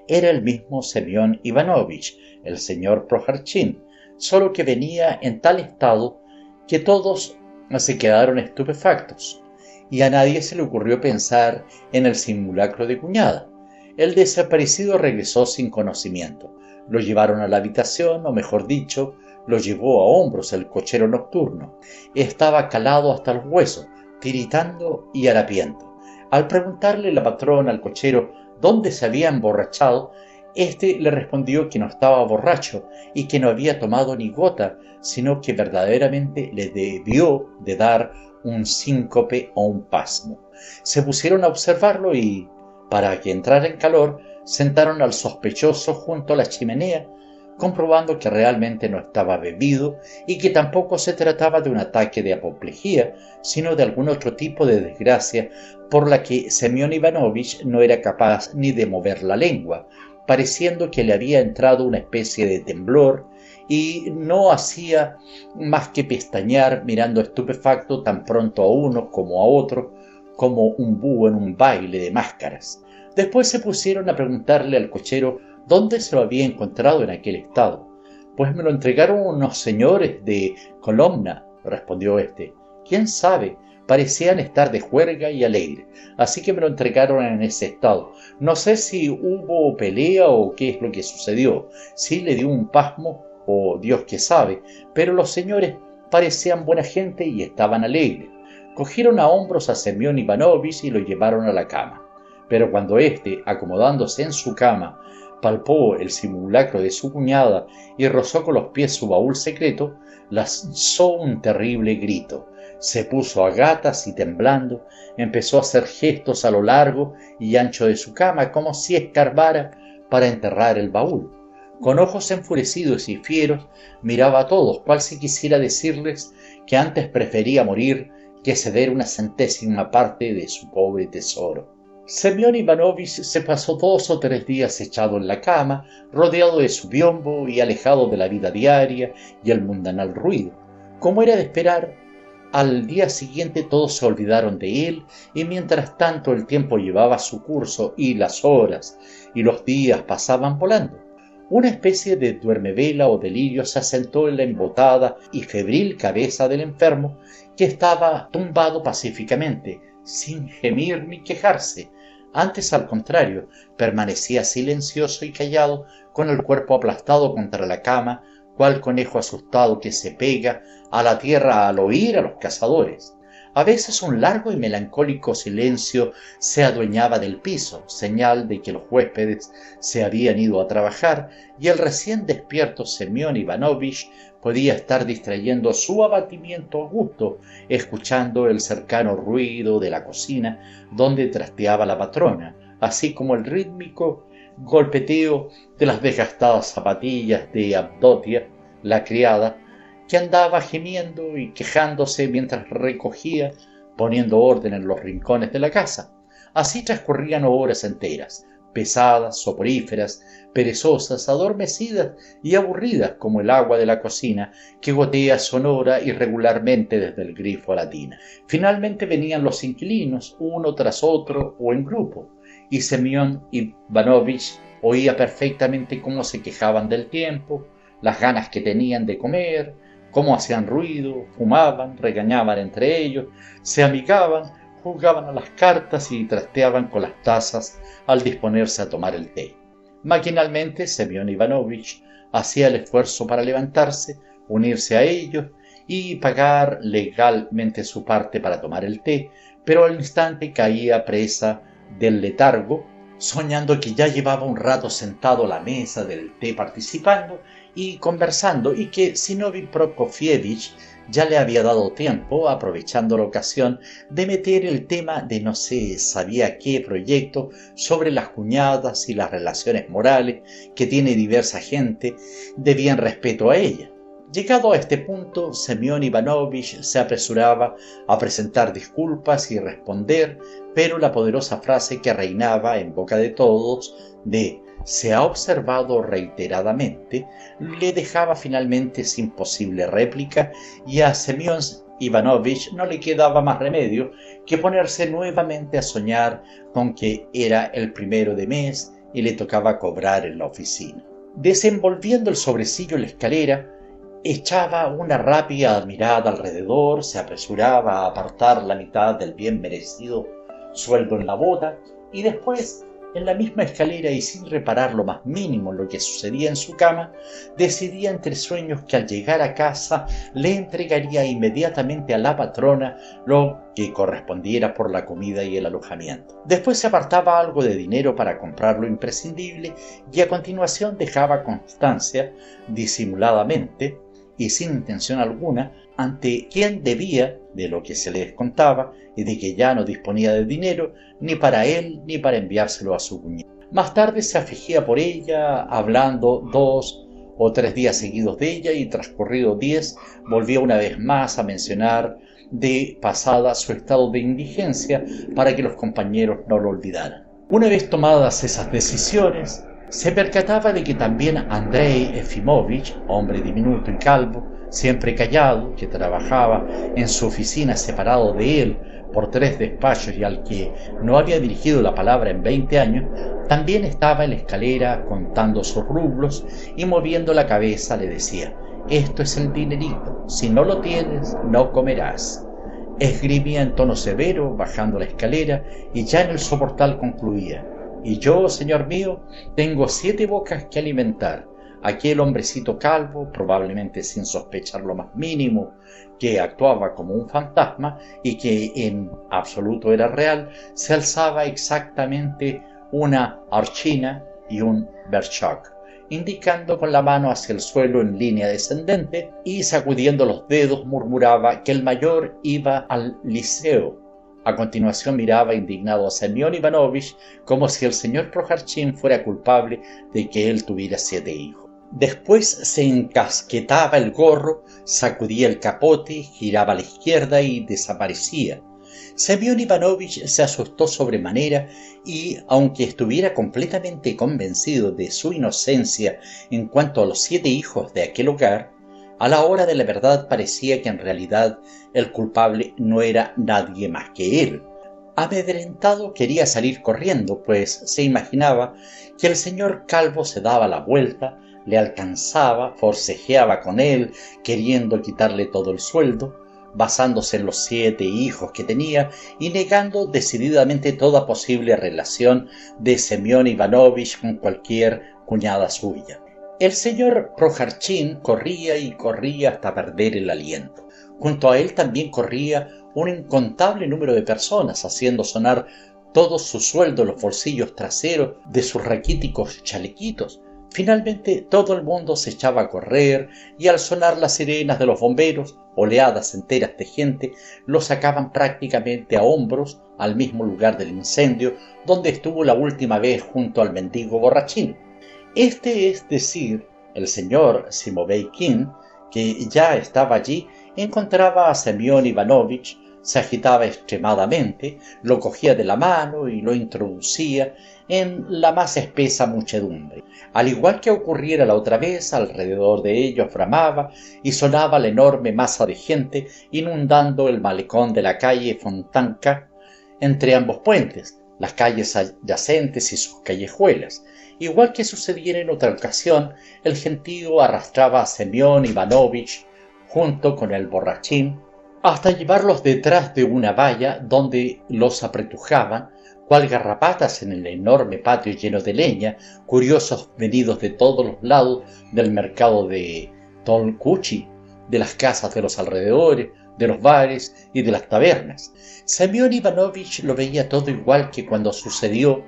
Era el mismo Semyon Ivanovich, el señor Projarchin, solo que venía en tal estado que todos se quedaron estupefactos, y a nadie se le ocurrió pensar en el simulacro de cuñada. El desaparecido regresó sin conocimiento. Lo llevaron a la habitación, o mejor dicho, lo llevó a hombros el cochero nocturno. Estaba calado hasta los huesos, tiritando y harapiento. Al preguntarle la patrona al cochero dónde se había emborrachado, éste le respondió que no estaba borracho y que no había tomado ni gota, sino que verdaderamente le debió de dar un síncope o un pasmo. Se pusieron a observarlo y, para que entrara en calor, sentaron al sospechoso junto a la chimenea, comprobando que realmente no estaba bebido y que tampoco se trataba de un ataque de apoplejía, sino de algún otro tipo de desgracia por la que Semyon Ivanovich no era capaz ni de mover la lengua, pareciendo que le había entrado una especie de temblor y no hacía más que pestañear mirando estupefacto tan pronto a uno como a otro, como un búho en un baile de máscaras. Después se pusieron a preguntarle al cochero dónde se lo había encontrado en aquel estado. Pues me lo entregaron unos señores de Kolomna, respondió éste. ¿Quién sabe? Parecían estar de juerga y alegre, así que me lo entregaron en ese estado. No sé si hubo pelea o qué es lo que sucedió, si le dio un pasmo o Dios que sabe, pero los señores parecían buena gente y estaban alegres. Cogieron a hombros a Semyon Ivanovich y lo llevaron a la cama. Pero cuando éste, acomodándose en su cama, palpó el simulacro de su cuñada y rozó con los pies su baúl secreto, lanzó un terrible grito. Se puso a gatas y temblando, empezó a hacer gestos a lo largo y ancho de su cama como si escarbara para enterrar el baúl. Con ojos enfurecidos y fieros miraba a todos, cual si quisiera decirles que antes prefería morir que ceder una centésima parte de su pobre tesoro. Semyon Ivanovich se pasó 2 o 3 días echado en la cama, rodeado de su biombo y alejado de la vida diaria y el mundanal ruido. Como era de esperar, al día siguiente todos se olvidaron de él y mientras tanto el tiempo llevaba su curso y las horas y los días pasaban volando. Una especie de duermevela o delirio se asentó en la embotada y febril cabeza del enfermo, que estaba tumbado pacíficamente, sin gemir ni quejarse. Antes, al contrario, permanecía silencioso y callado, con el cuerpo aplastado contra la cama, cual conejo asustado que se pega a la tierra al oír a los cazadores. A veces un largo y melancólico silencio se adueñaba del piso, señal de que los huéspedes se habían ido a trabajar y el recién despierto Semyon Ivanovich podía estar distrayendo su abatimiento a gusto, escuchando el cercano ruido de la cocina donde trasteaba la patrona, así como el rítmico golpeteo de las desgastadas zapatillas de Avdotia, la criada, que andaba gimiendo y quejándose mientras recogía, poniendo orden en los rincones de la casa. Así transcurrían horas enteras, pesadas, soporíferas, perezosas, adormecidas y aburridas como el agua de la cocina que gotea sonora y regularmente desde el grifo a la tina. Finalmente venían los inquilinos, uno tras otro o en grupo, y Semyon Ivanovich oía perfectamente cómo se quejaban del tiempo, las ganas que tenían de comer, cómo hacían ruido, fumaban, regañaban entre ellos, se amigaban, jugaban a las cartas y trasteaban con las tazas al disponerse a tomar el té. Maquinalmente, Semyon Ivanovich hacía el esfuerzo para levantarse, unirse a ellos y pagar legalmente su parte para tomar el té, pero al instante caía presa del letargo, soñando que ya llevaba un rato sentado a la mesa del té participando y conversando, y que Zinovy Prokofievic ya le había dado tiempo, aprovechando la ocasión, de meter el tema de no se sabía qué proyecto sobre las cuñadas y las relaciones morales que tiene diversa gente de bien respeto a ella. Llegado a este punto, Semyon Ivanovich se apresuraba a presentar disculpas y responder, pero la poderosa frase que reinaba en boca de todos de «se ha observado reiteradamente» le dejaba finalmente sin posible réplica, y a Semyon Ivanovich no le quedaba más remedio que ponerse nuevamente a soñar con que era el 1 de mes y le tocaba cobrar en la oficina. Desenvolviendo el sobrecillo en la escalera, echaba una rápida mirada alrededor, se apresuraba a apartar la mitad del bien merecido sueldo en la bota, y después, en la misma escalera y sin reparar lo más mínimo en lo que sucedía en su cama, decidía entre sueños que al llegar a casa le entregaría inmediatamente a la patrona lo que correspondiera por la comida y el alojamiento. Después se apartaba algo de dinero para comprar lo imprescindible, y a continuación dejaba constancia, disimuladamente y sin intención alguna, ante quien debía de lo que se le descontaba y de que ya no disponía de dinero ni para él ni para enviárselo a su cuñado. Más tarde se afligía por ella, hablando 2 o 3 días seguidos de ella, y transcurridos 10 volvía una vez más a mencionar de pasada su estado de indigencia para que los compañeros no lo olvidaran. Una vez tomadas esas decisiones, se percataba de que también Andrei Efimovich, hombre diminuto y calvo, siempre callado, que trabajaba en su oficina separado de él por 3 despachos y al que no había dirigido la palabra en 20 años, también estaba en la escalera contando sus rublos y moviendo la cabeza le decía: «Esto es el dinerito, si no lo tienes, no comerás». Esgrimía en tono severo, bajando la escalera, y ya en el soportal concluía: «Y yo, señor mío, tengo 7 bocas que alimentar». Aquel hombrecito calvo, probablemente sin sospechar lo más mínimo que actuaba como un fantasma y que en absoluto era real, se alzaba exactamente una archina y un berchak, indicando con la mano hacia el suelo en línea descendente, y sacudiendo los dedos murmuraba que el mayor iba al liceo. A continuación miraba indignado a Semyon Ivanovich, como si el señor Prokharchin fuera culpable de que él tuviera 7 hijos. Después se encasquetaba el gorro, sacudía el capote, giraba a la izquierda y desaparecía. Semyon Ivanovich se asustó sobremanera y, aunque estuviera completamente convencido de su inocencia en cuanto a los 7 hijos de aquel hogar, a la hora de la verdad parecía que en realidad el culpable no era nadie más que él. Amedrentado quería salir corriendo, pues se imaginaba que el señor calvo se daba la vuelta, le alcanzaba, forcejeaba con él, queriendo quitarle todo el sueldo, basándose en los 7 hijos que tenía y negando decididamente toda posible relación de Semyon Ivanovich con cualquier cuñada suya. El señor Prokharchin corría y corría hasta perder el aliento. Junto a él también corría un incontable número de personas, haciendo sonar todo su sueldo en los bolsillos traseros de sus raquíticos chalequitos. Finalmente todo el mundo se echaba a correr, y al sonar las sirenas de los bomberos, oleadas enteras de gente lo sacaban prácticamente a hombros al mismo lugar del incendio donde estuvo la última vez junto al mendigo borrachín. Este es decir, el señor Simoveikin, que ya estaba allí, encontraba a Semyon Ivanovich, se agitaba extremadamente, lo cogía de la mano y lo introducía en la más espesa muchedumbre. Al igual que ocurriera la otra vez, alrededor de ellos bramaba y sonaba la enorme masa de gente inundando el malecón de la calle Fontanka entre ambos puentes, las calles adyacentes y sus callejuelas. Igual que sucediera en otra ocasión, el gentío arrastraba a Semyon Ivanovich junto con el borrachín hasta llevarlos detrás de una valla donde los apretujaban cual garrapatas en el enorme patio lleno de leña, curiosos venidos de todos los lados del mercado de Tolkuchi, de las casas de los alrededores, de los bares y de las tabernas. Semyon Ivanovich lo veía todo igual que cuando sucedió,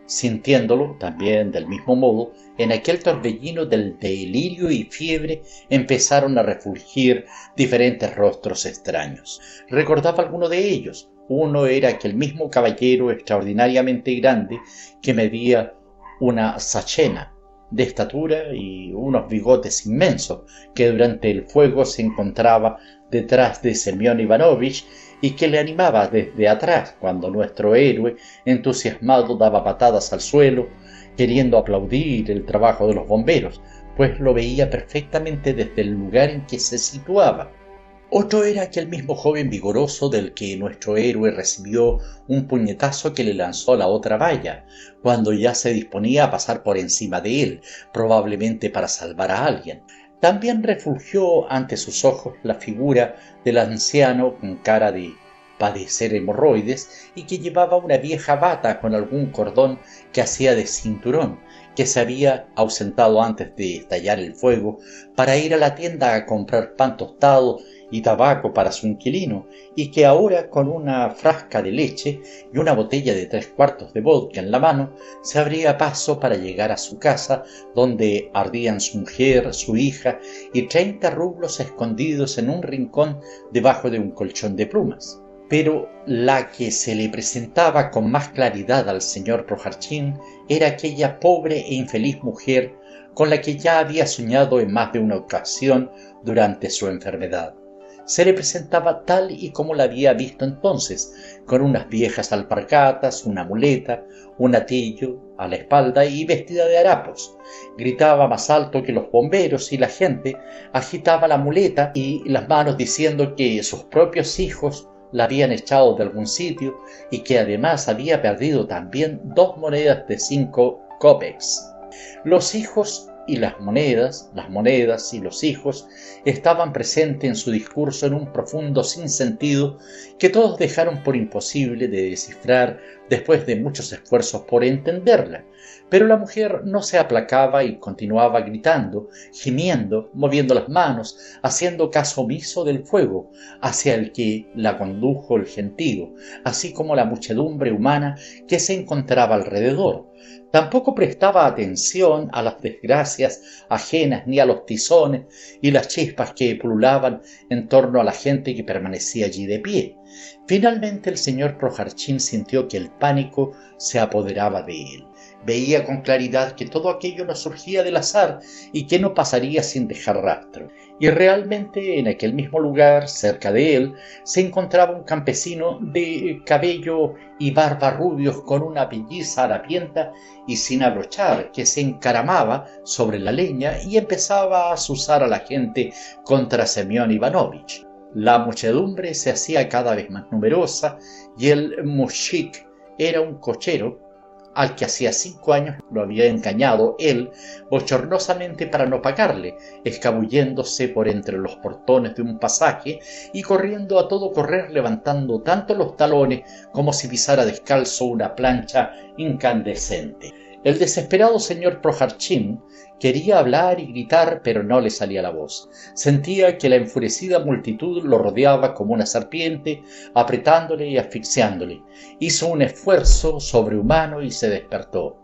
sintiéndolo también del mismo modo. En aquel torbellino del delirio y fiebre empezaron a refulgir diferentes rostros extraños. Recordaba alguno de ellos. Uno era aquel mismo caballero extraordinariamente grande que medía una sachena de estatura y unos bigotes inmensos, que durante el fuego se encontraba detrás de Semyon Ivanovich y que le animaba desde atrás cuando nuestro héroe entusiasmado daba patadas al suelo, queriendo aplaudir el trabajo de los bomberos, pues lo veía perfectamente desde el lugar en que se situaba. Otro era aquel mismo joven vigoroso del que nuestro héroe recibió un puñetazo que le lanzó la otra valla, cuando ya se disponía a pasar por encima de él, probablemente para salvar a alguien. También refulgió ante sus ojos la figura del anciano con cara de padecer hemorroides y que llevaba una vieja bata con algún cordón que hacía de cinturón, que se había ausentado antes de estallar el fuego para ir a la tienda a comprar pan tostado y tabaco para su inquilino, y que ahora, con una frasca de leche y una botella de 3/4 de vodka en la mano, se abría paso para llegar a su casa, donde ardían su mujer, su hija y 30 rublos escondidos en un rincón debajo de un colchón de plumas. Pero la que se le presentaba con más claridad al señor Projarchin era aquella pobre e infeliz mujer con la que ya había soñado en más de una ocasión durante su enfermedad. Se le presentaba tal y como la había visto entonces, con unas viejas alpargatas, una muleta, un atillo a la espalda y vestida de harapos. Gritaba más alto que los bomberos y la gente agitaba la muleta y las manos diciendo que sus propios hijos la habían echado de algún sitio y que además había perdido también 2 monedas de 5 kopecks. Los hijos y las monedas y los hijos estaban presentes en su discurso en un profundo sinsentido que todos dejaron por imposible de descifrar después de muchos esfuerzos por entenderla. Pero la mujer no se aplacaba y continuaba gritando, gimiendo, moviendo las manos, haciendo caso omiso del fuego hacia el que la condujo el gentío, así como la muchedumbre humana que se encontraba alrededor. Tampoco prestaba atención a las desgracias ajenas ni a los tizones y las chispas que pululaban en torno a la gente que permanecía allí de pie. Finalmente el señor Projarchin sintió que el pánico se apoderaba de él. Veía con claridad que todo aquello no surgía del azar y que no pasaría sin dejar rastro. Y realmente en aquel mismo lugar, cerca de él, se encontraba un campesino de cabello y barba rubios con una pelliza harapienta y sin abrochar, que se encaramaba sobre la leña y empezaba a azuzar a la gente contra Semyon Ivanovich. La muchedumbre se hacía cada vez más numerosa y el mushik era un cochero al que hacía 5 años lo había engañado él bochornosamente para no pagarle, escabulléndose por entre los portones de un pasaje y corriendo a todo correr, levantando tanto los talones como si pisara descalzo una plancha incandescente. El desesperado señor Projarchin quería hablar y gritar, pero no le salía la voz. Sentía que la enfurecida multitud lo rodeaba como una serpiente, apretándole y asfixiándole. Hizo un esfuerzo sobrehumano y se despertó.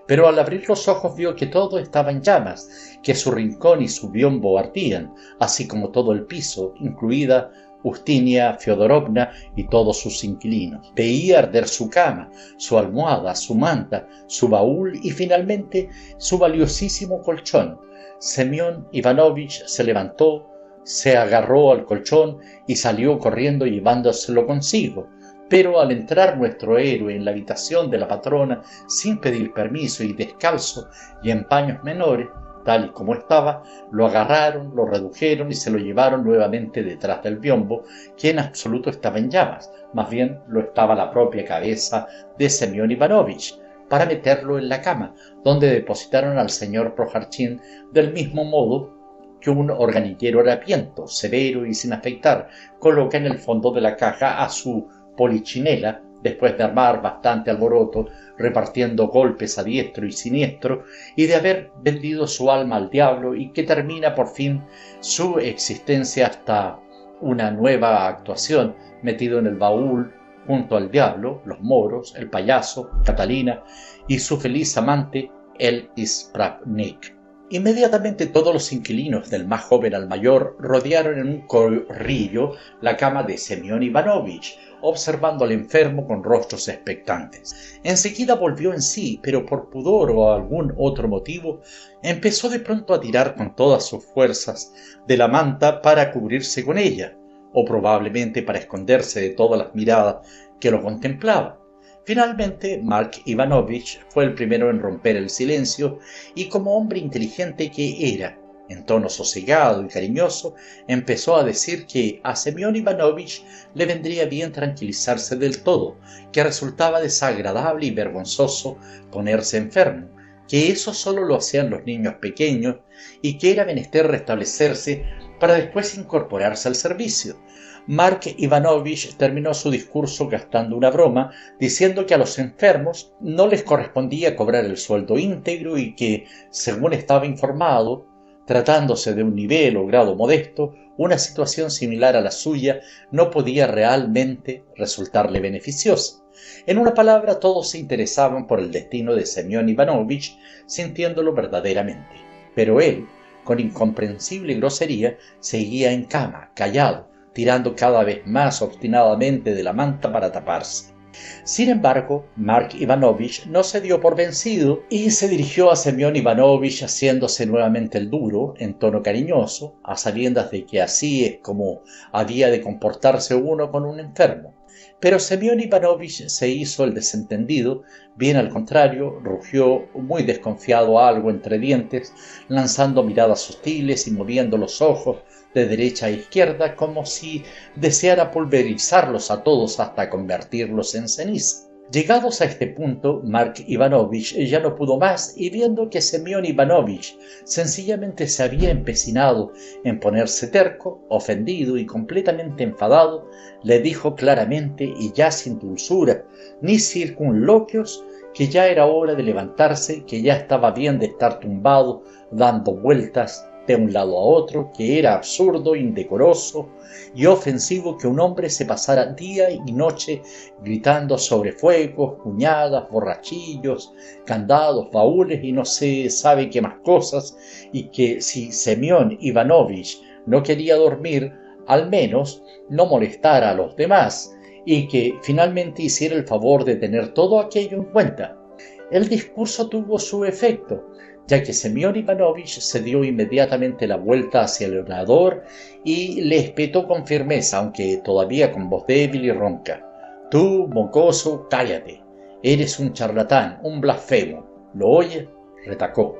Pero al abrir los ojos vio que todo estaba en llamas, que su rincón y su biombo ardían, así como todo el piso, incluida Ustinia Fyodorovna y todos sus inquilinos. Veía arder su cama, su almohada, su manta, su baúl y finalmente su valiosísimo colchón. Semyon Ivanovich se levantó, se agarró al colchón y salió corriendo llevándoselo consigo. Pero al entrar nuestro héroe en la habitación de la patrona sin pedir permiso y descalzo y en paños menores, tal y como estaba, lo agarraron, lo redujeron y se lo llevaron nuevamente detrás del biombo, que en absoluto estaba en llamas, más bien lo estaba la propia cabeza de Semyon Ivanovich, para meterlo en la cama, donde depositaron al señor Projarchin del mismo modo que un organillero harapiento, severo y sin afeitar, coloca en el fondo de la caja a su polichinela después de armar bastante alboroto, repartiendo golpes a diestro y siniestro, y de haber vendido su alma al diablo, y que termina por fin su existencia hasta una nueva actuación, metido en el baúl junto al diablo, los moros, el payaso, Catalina y su feliz amante, el Ispravnik. Inmediatamente todos los inquilinos, del más joven al mayor, rodearon en un corrillo la cama de Semyon Ivanovich, observando al enfermo con rostros expectantes. Enseguida volvió en sí, pero por pudor o algún otro motivo, empezó de pronto a tirar con todas sus fuerzas de la manta para cubrirse con ella, o probablemente para esconderse de todas las miradas que lo contemplaban. Finalmente, Mark Ivanovich fue el primero en romper el silencio y, como hombre inteligente que era, en tono sosegado y cariñoso, empezó a decir que a Semyon Ivanovich le vendría bien tranquilizarse del todo, que resultaba desagradable y vergonzoso ponerse enfermo, que eso solo lo hacían los niños pequeños y que era menester restablecerse para después incorporarse al servicio. Mark Ivanovich terminó su discurso gastando una broma, diciendo que a los enfermos no les correspondía cobrar el sueldo íntegro y que, según estaba informado, tratándose de un nivel o grado modesto, una situación similar a la suya no podía realmente resultarle beneficiosa. En una palabra, todos se interesaban por el destino de Semyon Ivanovich, sintiéndolo verdaderamente. Pero él, con incomprensible grosería, seguía en cama, callado, tirando cada vez más obstinadamente de la manta para taparse. Sin embargo, Mark Ivanovich no se dio por vencido y se dirigió a Semyon Ivanovich haciéndose nuevamente el duro, en tono cariñoso, a sabiendas de que así es como había de comportarse uno con un enfermo. Pero Semyon Ivanovich se hizo el desentendido, bien al contrario, rugió muy desconfiado algo entre dientes, lanzando miradas hostiles y moviendo los ojos de derecha a izquierda como si deseara pulverizarlos a todos hasta convertirlos en ceniza. Llegados a este punto, Mark Ivanovich ya no pudo más y viendo que Semyon Ivanovich sencillamente se había empecinado en ponerse terco, ofendido y completamente enfadado, le dijo claramente y ya sin dulzura ni circunloquios que ya era hora de levantarse, que ya estaba bien de estar tumbado dando vueltas de un lado a otro, que era absurdo, indecoroso y ofensivo que un hombre se pasara día y noche gritando sobre fuegos, cuñadas, borrachillos, candados, baúles y no se sabe qué más cosas, y que si Semyon Ivanovich no quería dormir, al menos no molestara a los demás, y que finalmente hiciera el favor de tener todo aquello en cuenta. El discurso tuvo su efecto, ya que Semyon Ivanovich se dio inmediatamente la vuelta hacia el orador y le espetó con firmeza, aunque todavía con voz débil y ronca: «Tú, mocoso, cállate. Eres un charlatán, un blasfemo. ¿Lo oyes?», retacó.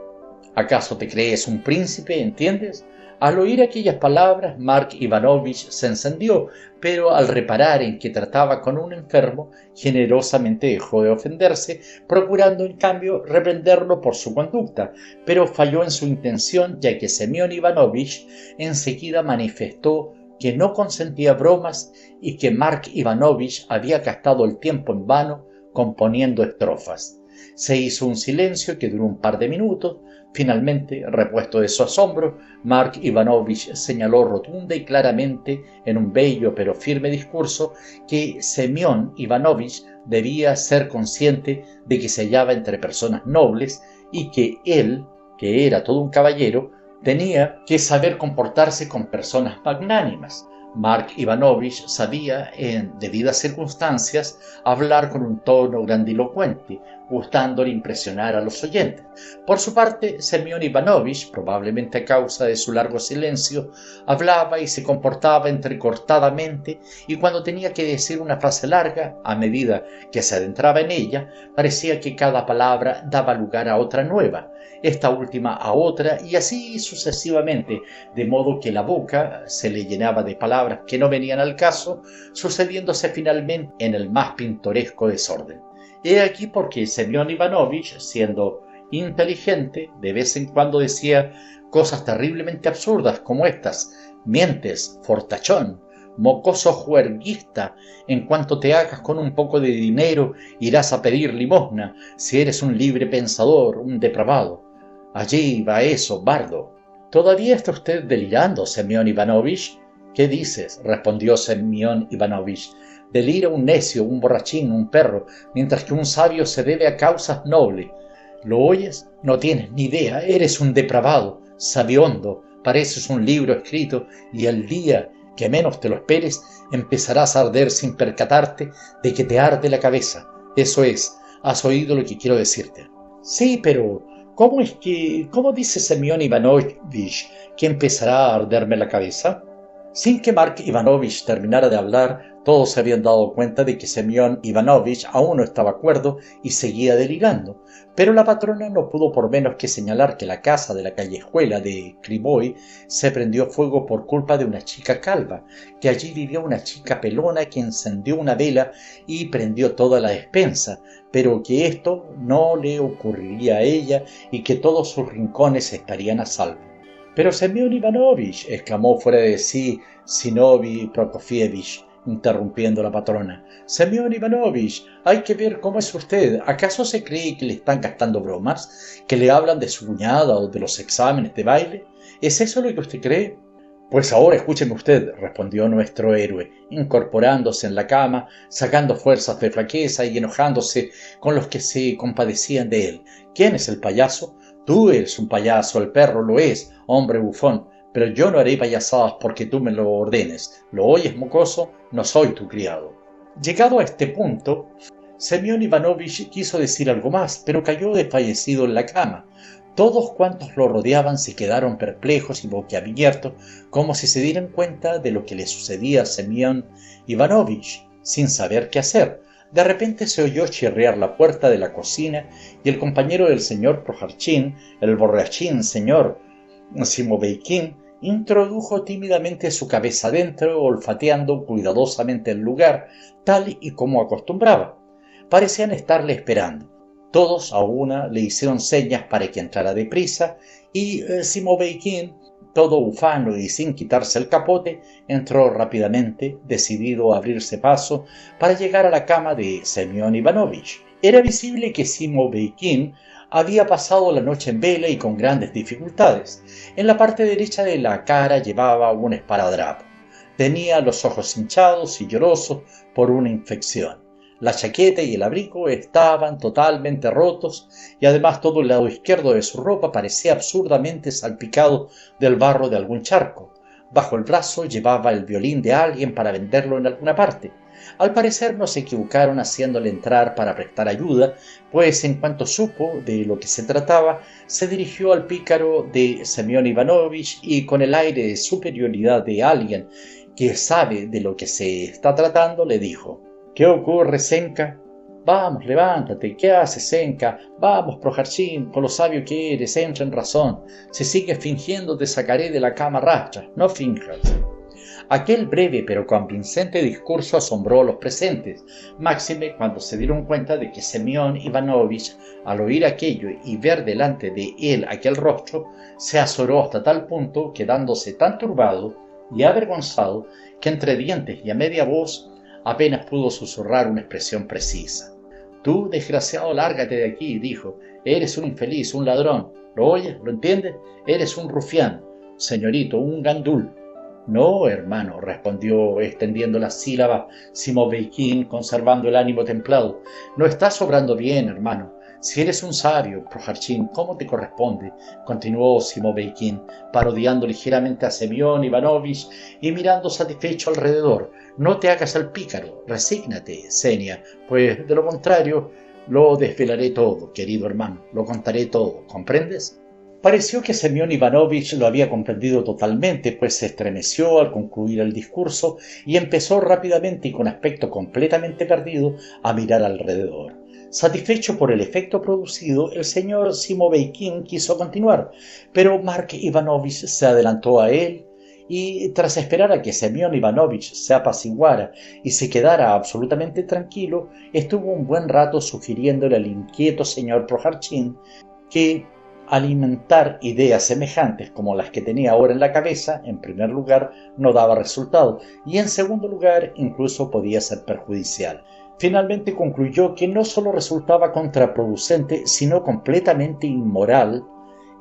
«¿Acaso te crees un príncipe, entiendes?». Al oír aquellas palabras, Mark Ivanovich se encendió, pero al reparar en que trataba con un enfermo, generosamente dejó de ofenderse, procurando en cambio reprenderlo por su conducta, pero falló en su intención, ya que Semyon Ivanovich enseguida manifestó que no consentía bromas y que Mark Ivanovich había gastado el tiempo en vano componiendo estrofas. Se hizo un silencio que duró un par de minutos. Finalmente, repuesto de su asombro, Mark Ivanovich señaló rotunda y claramente, en un bello pero firme discurso, que Semyon Ivanovich debía ser consciente de que se hallaba entre personas nobles y que él, que era todo un caballero, tenía que saber comportarse con personas magnánimas. Mark Ivanovich sabía, en debidas circunstancias, hablar con un tono grandilocuente, gustándole impresionar a los oyentes. Por su parte, Semyon Ivanovich, probablemente a causa de su largo silencio, hablaba y se comportaba entrecortadamente, y cuando tenía que decir una frase larga, a medida que se adentraba en ella, parecía que cada palabra daba lugar a otra nueva, esta última a otra, y así sucesivamente, de modo que la boca se le llenaba de palabras que no venían al caso, sucediéndose finalmente en el más pintoresco desorden. He aquí porque Semyon Ivanovich, siendo inteligente, de vez en cuando decía cosas terriblemente absurdas como estas: «Mientes, fortachón», mocoso juerguista, en cuanto te hagas con un poco de dinero irás a pedir limosna, si eres un libre pensador, un depravado. Allí va eso, bardo. ¿Todavía está usted delirando, Semyon Ivanovich? ¿Qué dices? Respondió Semyon Ivanovich. Delira un necio, un borrachín, un perro, mientras que un sabio se debe a causas nobles. ¿Lo oyes? No tienes ni idea, eres un depravado, sabiondo, pareces un libro escrito, y el día que menos te lo esperes empezarás a arder sin percatarte de que te arde la cabeza. Eso es, has oído lo que quiero decirte. Sí, pero ¿cómo dice Semyon Ivanovich que empezará a arderme la cabeza? Sin que Mark Ivanovich terminara de hablar, todos se habían dado cuenta de que Semyon Ivanovich aún no estaba cuerdo y seguía delirando, pero la patrona no pudo por menos que señalar que la casa de la callejuela de Krivoy se prendió fuego por culpa de una chica calva, que allí vivía una chica pelona que encendió una vela y prendió toda la despensa, pero que esto no le ocurriría a ella y que todos sus rincones estarían a salvo. Pero Semyon Ivanovich, exclamó fuera de sí Zinovy Prokofyevich, interrumpiendo la patrona. Semyon Ivanovich, hay que ver cómo es usted. ¿Acaso se cree que le están gastando bromas? ¿Que le hablan de su cuñada o de los exámenes de baile? ¿Es eso lo que usted cree? Pues ahora escúcheme usted, respondió nuestro héroe, incorporándose en la cama, sacando fuerzas de flaqueza y enojándose con los que se compadecían de él. ¿Quién es el payaso? Tú eres un payaso, el perro lo es, hombre bufón, pero yo no haré payasadas porque tú me lo ordenes. ¿Lo oyes, mocoso? No soy tu criado. Llegado a este punto, Semyon Ivanovich quiso decir algo más, pero cayó desfallecido en la cama. Todos cuantos lo rodeaban se quedaron perplejos y boquiabiertos, como si se dieran cuenta de lo que le sucedía a Semyon Ivanovich, sin saber qué hacer. De repente se oyó chirriar la puerta de la cocina y el compañero del señor Prokharchin, el borrachín señor Zimoveykin, introdujo tímidamente su cabeza dentro, olfateando cuidadosamente el lugar, tal y como acostumbraba. Parecían estarle esperando. Todos a una le hicieron señas para que entrara deprisa y Zimoveykin, todo ufano y sin quitarse el capote, entró rápidamente, decidido a abrirse paso para llegar a la cama de Semyon Ivanovich. Era visible que Zimoveykin había pasado la noche en vela y con grandes dificultades. En la parte derecha de la cara llevaba un esparadrapo. Tenía los ojos hinchados y llorosos por una infección. La chaqueta y el abrigo estaban totalmente rotos y además todo el lado izquierdo de su ropa parecía absurdamente salpicado del barro de algún charco. Bajo el brazo llevaba el violín de alguien para venderlo en alguna parte. Al parecer no se equivocaron haciéndole entrar para prestar ayuda, pues en cuanto supo de lo que se trataba, se dirigió al pícaro de Semyon Ivanovich y con el aire de superioridad de alguien que sabe de lo que se está tratando, le dijo: ¿Qué ocurre, Senka? Vamos, levántate. ¿Qué haces, Senka? Vamos, Prokharchin, con lo sabio que eres, entra en razón. Si sigues fingiendo te sacaré de la cama rastras. No finjas. Aquel breve pero convincente discurso asombró a los presentes, máxime cuando se dieron cuenta de que Semyon Ivanovich, al oír aquello y ver delante de él aquel rostro, se azoró hasta tal punto, quedándose tan turbado y avergonzado, que entre dientes y a media voz apenas pudo susurrar una expresión precisa. Tú, desgraciado, lárgate de aquí, dijo. Eres un infeliz, un ladrón. ¿Lo oyes? ¿Lo entiendes? Eres un rufián, señorito, un gandul. No, hermano, respondió extendiendo las sílabas Zimoveykin, conservando el ánimo templado. No estás obrando bien, hermano. Si eres un sabio, Prokharchin, ¿cómo te corresponde? Continuó Zimoveykin, parodiando ligeramente a Semyon Ivanovich y mirando satisfecho alrededor. No te hagas al pícaro, resígnate, Senia, pues de lo contrario lo desvelaré todo, querido hermano, lo contaré todo, ¿comprendes? Pareció que Semyon Ivanovich lo había comprendido totalmente, pues se estremeció al concluir el discurso y empezó rápidamente y con aspecto completamente perdido a mirar alrededor. Satisfecho por el efecto producido, el señor Zimoveykin quiso continuar, pero Mark Ivanovich se adelantó a él y, tras esperar a que Semyon Ivanovich se apaciguara y se quedara absolutamente tranquilo, estuvo un buen rato sugiriéndole al inquieto señor Prokharchin que alimentar ideas semejantes como las que tenía ahora en la cabeza, en primer lugar, no daba resultado y en segundo lugar, incluso podía ser perjudicial. Finalmente concluyó que no solo resultaba contraproducente, sino completamente inmoral,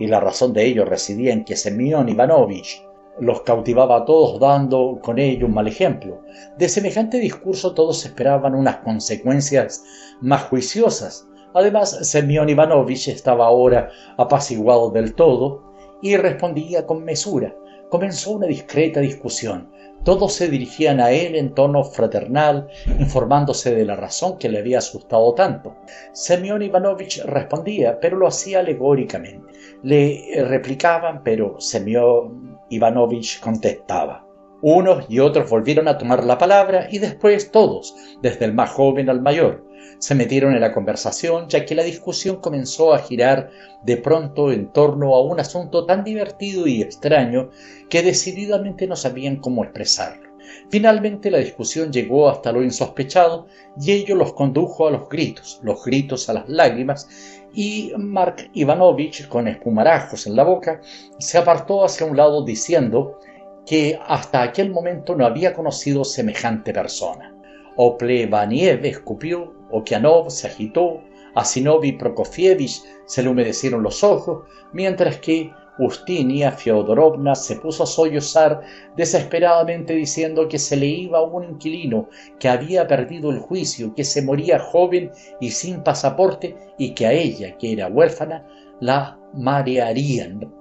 y la razón de ello residía en que Semyon Ivanovich los cautivaba a todos dando con ello un mal ejemplo. De semejante discurso todos esperaban unas consecuencias más juiciosas. Además, Semyon Ivanovich estaba ahora apaciguado del todo y respondía con mesura. Comenzó una discreta discusión. Todos se dirigían a él en tono fraternal, informándose de la razón que le había asustado tanto. Semyon Ivanovich respondía, pero lo hacía alegóricamente. Le replicaban, pero Semyon Ivanovich contestaba. Unos y otros volvieron a tomar la palabra y después todos, desde el más joven al mayor, se metieron en la conversación, ya que la discusión comenzó a girar de pronto en torno a un asunto tan divertido y extraño que decididamente no sabían cómo expresarlo. Finalmente la discusión llegó hasta lo insospechado y ello los condujo a los gritos a las lágrimas, y Mark Ivanovich, con espumarajos en la boca, se apartó hacia un lado diciendo que hasta aquel momento no había conocido semejante persona. Oplevaniev escupió, Okianov se agitó, a Sinov y Prokofievich se le humedecieron los ojos, mientras que Ustinia Fyodorovna se puso a sollozar desesperadamente diciendo que se le iba un inquilino, que había perdido el juicio, que se moría joven y sin pasaporte y que a ella, que era huérfana, la marearían.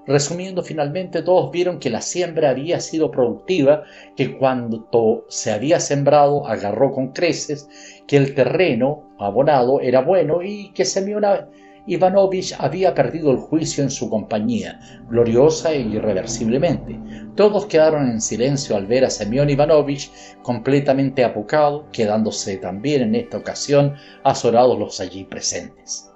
Resumiendo, finalmente todos vieron que la siembra había sido productiva, que cuanto se había sembrado agarró con creces, que el terreno abonado era bueno y que Semyon Ivanovich había perdido el juicio en su compañía, gloriosa e irreversiblemente. Todos quedaron en silencio al ver a Semyon Ivanovich completamente apocado, quedándose también en esta ocasión azorados los allí presentes.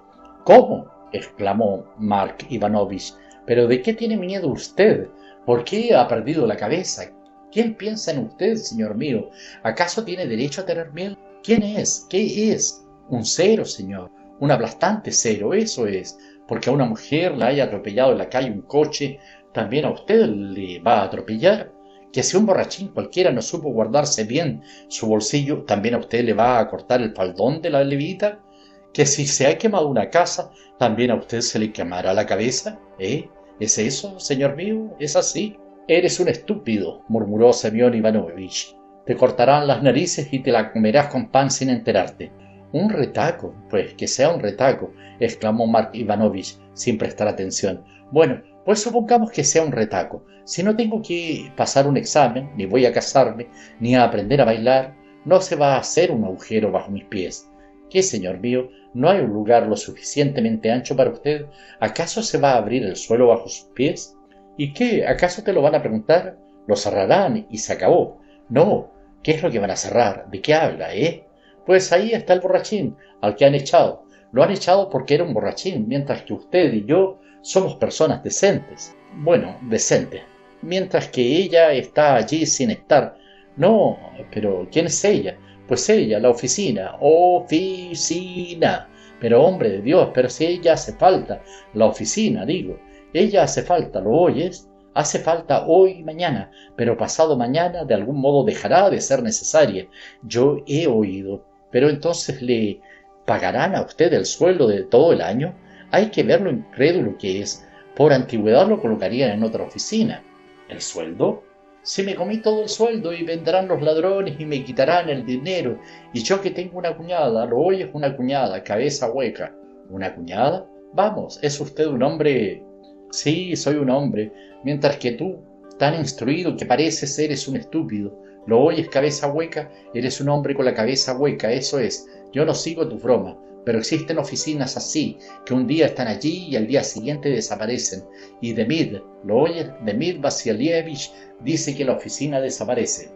¿Cómo?, exclamó Mark Ivanovich. ¿Pero de qué tiene miedo usted? ¿Por qué ha perdido la cabeza? ¿Quién piensa en usted, señor mío? ¿Acaso tiene derecho a tener miedo? ¿Quién es? ¿Qué es? Un cero, señor. Un aplastante cero, eso es. Porque a una mujer la haya atropellado en la calle un coche, ¿también a usted le va a atropellar? Que si un borrachín cualquiera no supo guardarse bien su bolsillo, ¿también a usted le va a cortar el faldón de la levita? Que si se ha quemado una casa, ¿también a usted se le quemará la cabeza? ¿Es eso, señor mío? ¿Es así? Eres un estúpido, murmuró Semyon Ivanovich. Te cortarán las narices y te la comerás con pan sin enterarte. Un retaco, pues que sea un retaco, exclamó Mark Ivanovich sin prestar atención. Bueno, pues supongamos que sea un retaco. Si no tengo que pasar un examen, ni voy a casarme, ni a aprender a bailar, no se va a hacer un agujero bajo mis pies. ¿Qué, señor mío? ¿No hay un lugar lo suficientemente ancho para usted? ¿Acaso se va a abrir el suelo bajo sus pies? ¿Y qué? ¿Acaso te lo van a preguntar? Lo cerrarán y se acabó. No. ¿Qué es lo que van a cerrar? ¿De qué habla, Pues ahí está el borrachín, al que han echado. Lo han echado porque era un borrachín, mientras que usted y yo somos personas decentes. Bueno, decentes. Mientras que ella está allí sin estar. No, pero ¿quién es ella? Pues ella, la oficina. Oficina. Pero hombre de Dios, pero si ella hace falta. La oficina, digo. Ella hace falta, ¿lo oyes? Hace falta hoy y mañana, pero pasado mañana de algún modo dejará de ser necesaria. Yo he oído. Pero entonces le pagarán a usted el sueldo de todo el año. Hay que ver lo incrédulo que es. Por antigüedad lo colocarían en otra oficina. ¿El sueldo? Si me comí todo el sueldo y vendrán los ladrones y me quitarán el dinero. Y yo que tengo una cuñada, ¿lo oyes? Una cuñada, cabeza hueca. ¿Una cuñada? Vamos, ¿es usted un hombre? Sí, soy un hombre, mientras que tú, tan instruido que pareces, eres un estúpido. ¿Lo oyes, cabeza hueca? Eres un hombre con la cabeza hueca, eso es. Yo no sigo tu broma, pero existen oficinas así, que un día están allí y al día siguiente desaparecen. Y Demid, ¿lo oyes? Demid Vasilievich dice que la oficina desaparece.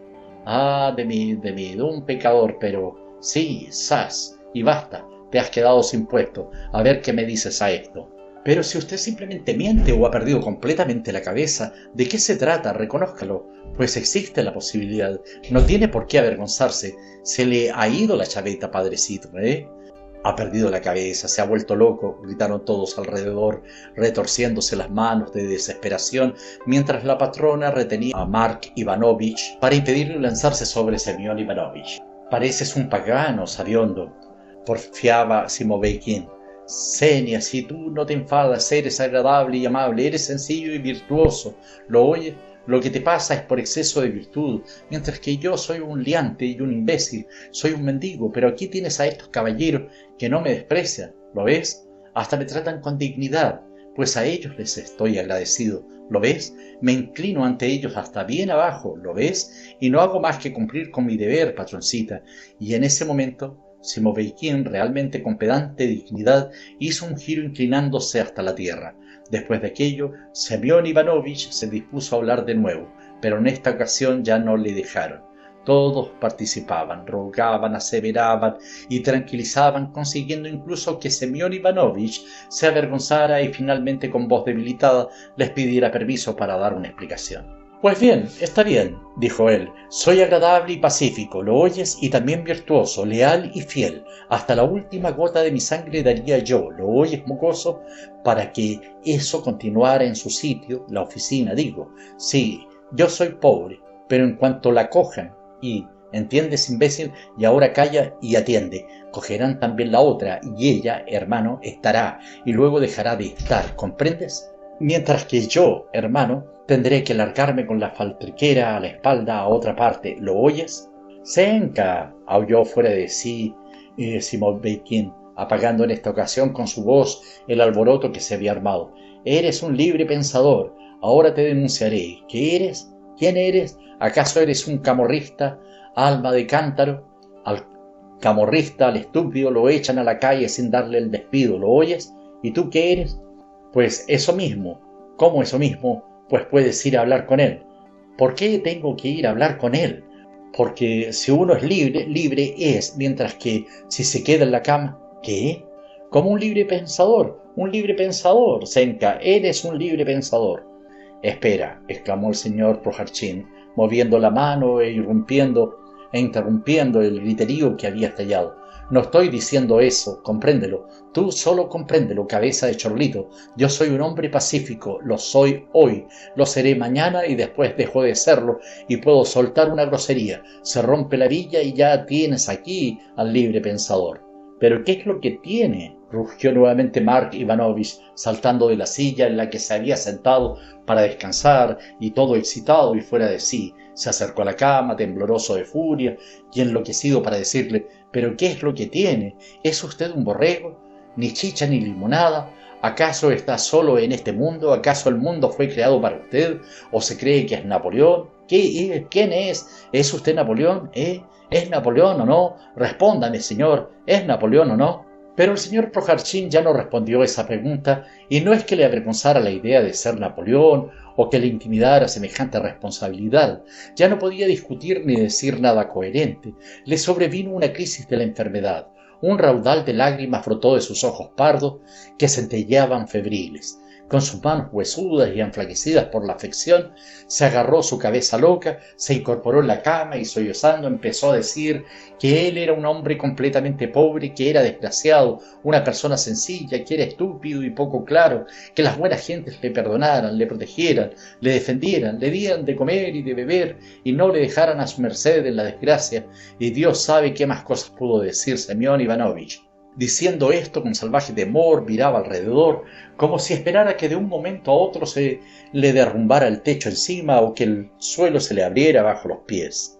Ah, Demid, un pecador, pero sí, sas, y basta, te has quedado sin puesto. A ver qué me dices a esto. Pero si usted simplemente miente o ha perdido completamente la cabeza, ¿de qué se trata? Reconózcalo, pues existe la posibilidad. No tiene por qué avergonzarse. Se le ha ido la chaveta, padrecito, Ha perdido la cabeza, se ha vuelto loco, gritaron todos alrededor, retorciéndose las manos de desesperación, mientras la patrona retenía a Mark Ivanovich para impedirle lanzarse sobre Semyon Ivanovich. Pareces un pagano, sabiondo, porfiaba Zimoveykin. Senia, si tú no te enfadas, eres agradable y amable, eres sencillo y virtuoso. ¿Lo oyes? Lo que te pasa es por exceso de virtud, mientras que yo soy un liante y un imbécil, soy un mendigo, pero aquí tienes a estos caballeros que no me desprecian, ¿lo ves? Hasta me tratan con dignidad, pues a ellos les estoy agradecido, ¿lo ves? Me inclino ante ellos hasta bien abajo, ¿lo ves? Y no hago más que cumplir con mi deber, patroncita. Y en ese momento, Zimoveykin, realmente con pedante dignidad, hizo un giro inclinándose hasta la tierra. Después de aquello, Semyon Ivanovich se dispuso a hablar de nuevo, pero en esta ocasión ya no le dejaron. Todos participaban, rogaban, aseveraban y tranquilizaban, consiguiendo incluso que Semyon Ivanovich se avergonzara y finalmente con voz debilitada les pidiera permiso para dar una explicación. Pues bien, está bien, dijo él, soy agradable y pacífico, lo oyes, y también virtuoso, leal y fiel. Hasta la última gota de mi sangre daría yo, lo oyes, mocoso, para que eso continuara en su sitio, la oficina, digo. Sí, yo soy pobre, pero en cuanto la cojan, ¿entiendes, imbécil? Y ahora calla y atiende. Cogerán también la otra, y ella, hermano, estará, y luego dejará de estar, ¿comprendes? Mientras que yo, hermano, tendré que largarme con la faltriquera a la espalda a otra parte, ¿lo oyes? ¡Senka!, aulló fuera de sí Zimoveykin, apagando en esta ocasión con su voz el alboroto que se había armado. Eres un libre pensador, ahora te denunciaré. ¿Qué eres? ¿Quién eres? ¿Acaso eres un camorrista, alma de cántaro? Al camorrista, al estúpido, lo echan a la calle sin darle el despido, ¿lo oyes? ¿Y tú qué eres? Pues eso mismo. ¿Cómo eso mismo? Pues puedes ir a hablar con él. ¿Por qué tengo que ir a hablar con él? Porque si uno es libre, libre es, mientras que si se queda en la cama, ¿qué? Como un libre pensador, Senka, eres un libre pensador. Espera, exclamó el señor Projarchin, moviendo la mano e interrumpiendo el griterío que había estallado. No estoy diciendo eso, compréndelo. Tú solo compréndelo, cabeza de chorlito. Yo soy un hombre pacífico, lo soy hoy, lo seré mañana y después dejo de serlo y puedo soltar una grosería. Se rompe la villa y ya tienes aquí al libre pensador. ¿Pero qué es lo que tiene?, rugió nuevamente Mark Ivanovich, saltando de la silla en la que se había sentado para descansar y todo excitado y fuera de sí. Se acercó a la cama, tembloroso de furia y enloquecido, para decirle: ¿pero qué es lo que tiene? ¿Es usted un borrego? ¿Ni chicha ni limonada? ¿Acaso está solo en este mundo? ¿Acaso el mundo fue creado para usted? ¿O se cree que es Napoleón? ¿Quién es? ¿Es usted Napoleón? ¿Es Napoleón o no? Respóndame, señor, ¿es Napoleón o no? Pero el señor Projarchin ya no respondió esa pregunta, y no es que le avergonzara la idea de ser Napoleón o que le intimidara semejante responsabilidad. Ya no podía discutir ni decir nada coherente. Le sobrevino una crisis de la enfermedad. Un raudal de lágrimas brotó de sus ojos pardos que centelleaban febriles. Con sus manos huesudas y enflaquecidas por la afección, se agarró su cabeza loca, se incorporó en la cama y sollozando empezó a decir que él era un hombre completamente pobre, que era desgraciado, una persona sencilla, que era estúpido y poco claro, que las buenas gentes le perdonaran, le protegieran, le defendieran, le dieran de comer y de beber y no le dejaran a su merced en la desgracia, y Dios sabe qué más cosas pudo decir Semyon Ivanovich. Diciendo esto con salvaje temor, miraba alrededor, como si esperara que de un momento a otro se le derrumbara el techo encima o que el suelo se le abriera bajo los pies.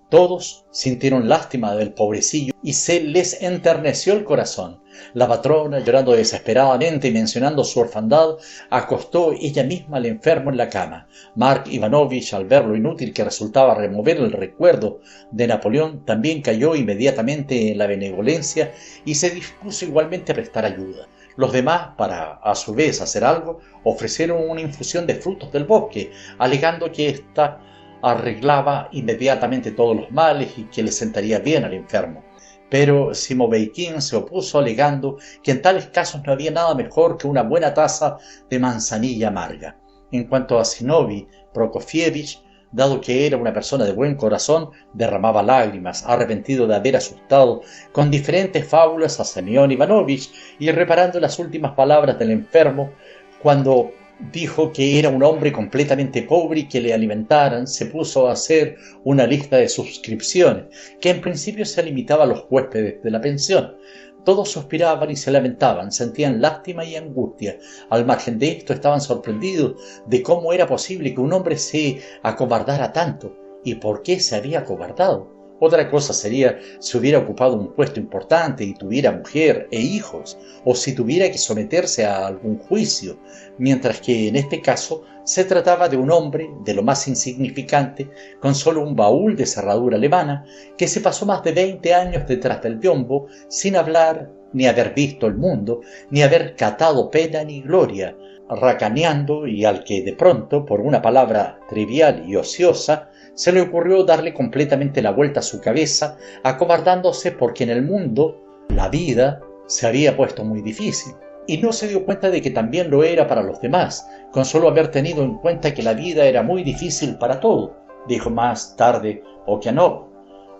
Todos sintieron lástima del pobrecillo y se les enterneció el corazón. La patrona, llorando desesperadamente y mencionando su orfandad, acostó ella misma al enfermo en la cama. Mark Ivanovich, al ver lo inútil que resultaba remover el recuerdo de Napoleón, también cayó inmediatamente en la benevolencia y se dispuso igualmente a prestar ayuda. Los demás, para a su vez hacer algo, ofrecieron una infusión de frutos del bosque, alegando que ésta arreglaba inmediatamente todos los males y que le sentaría bien al enfermo. Pero Zimoveykin se opuso, alegando que en tales casos no había nada mejor que una buena taza de manzanilla amarga. En cuanto a Zinovy Prokofievich, dado que era una persona de buen corazón, derramaba lágrimas, arrepentido de haber asustado con diferentes fábulas a Semyon Ivanovich, y reparando en las últimas palabras del enfermo, cuando dijo que era un hombre completamente pobre y que le alimentaran, se puso a hacer una lista de suscripciones, que en principio se limitaba a los huéspedes de la pensión. Todos suspiraban y se lamentaban, sentían lástima y angustia. Al margen de esto, estaban sorprendidos de cómo era posible que un hombre se acobardara tanto y por qué se había acobardado. Otra cosa sería si hubiera ocupado un puesto importante y tuviera mujer e hijos, o si tuviera que someterse a algún juicio, mientras que en este caso se trataba de un hombre de lo más insignificante, con solo un baúl de cerradura alemana, que se pasó más de 20 años detrás del biombo, sin hablar, ni haber visto el mundo, ni haber catado pena ni gloria, racaneando, y al que de pronto, por una palabra trivial y ociosa, se le ocurrió darle completamente la vuelta a su cabeza, acobardándose porque en el mundo la vida se había puesto muy difícil, y no se dio cuenta de que también lo era para los demás, con solo haber tenido en cuenta que la vida era muy difícil para todo, dijo más tarde Okeanov.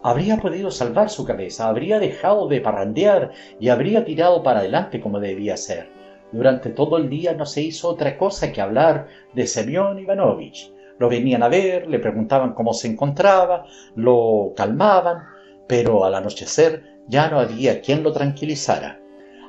Habría podido salvar su cabeza, habría dejado de parrandear y habría tirado para adelante como debía ser. Durante todo el día no se hizo otra cosa que hablar de Semyon Ivanovich. Lo venían a ver, le preguntaban cómo se encontraba, lo calmaban, pero al anochecer ya no había quien lo tranquilizara.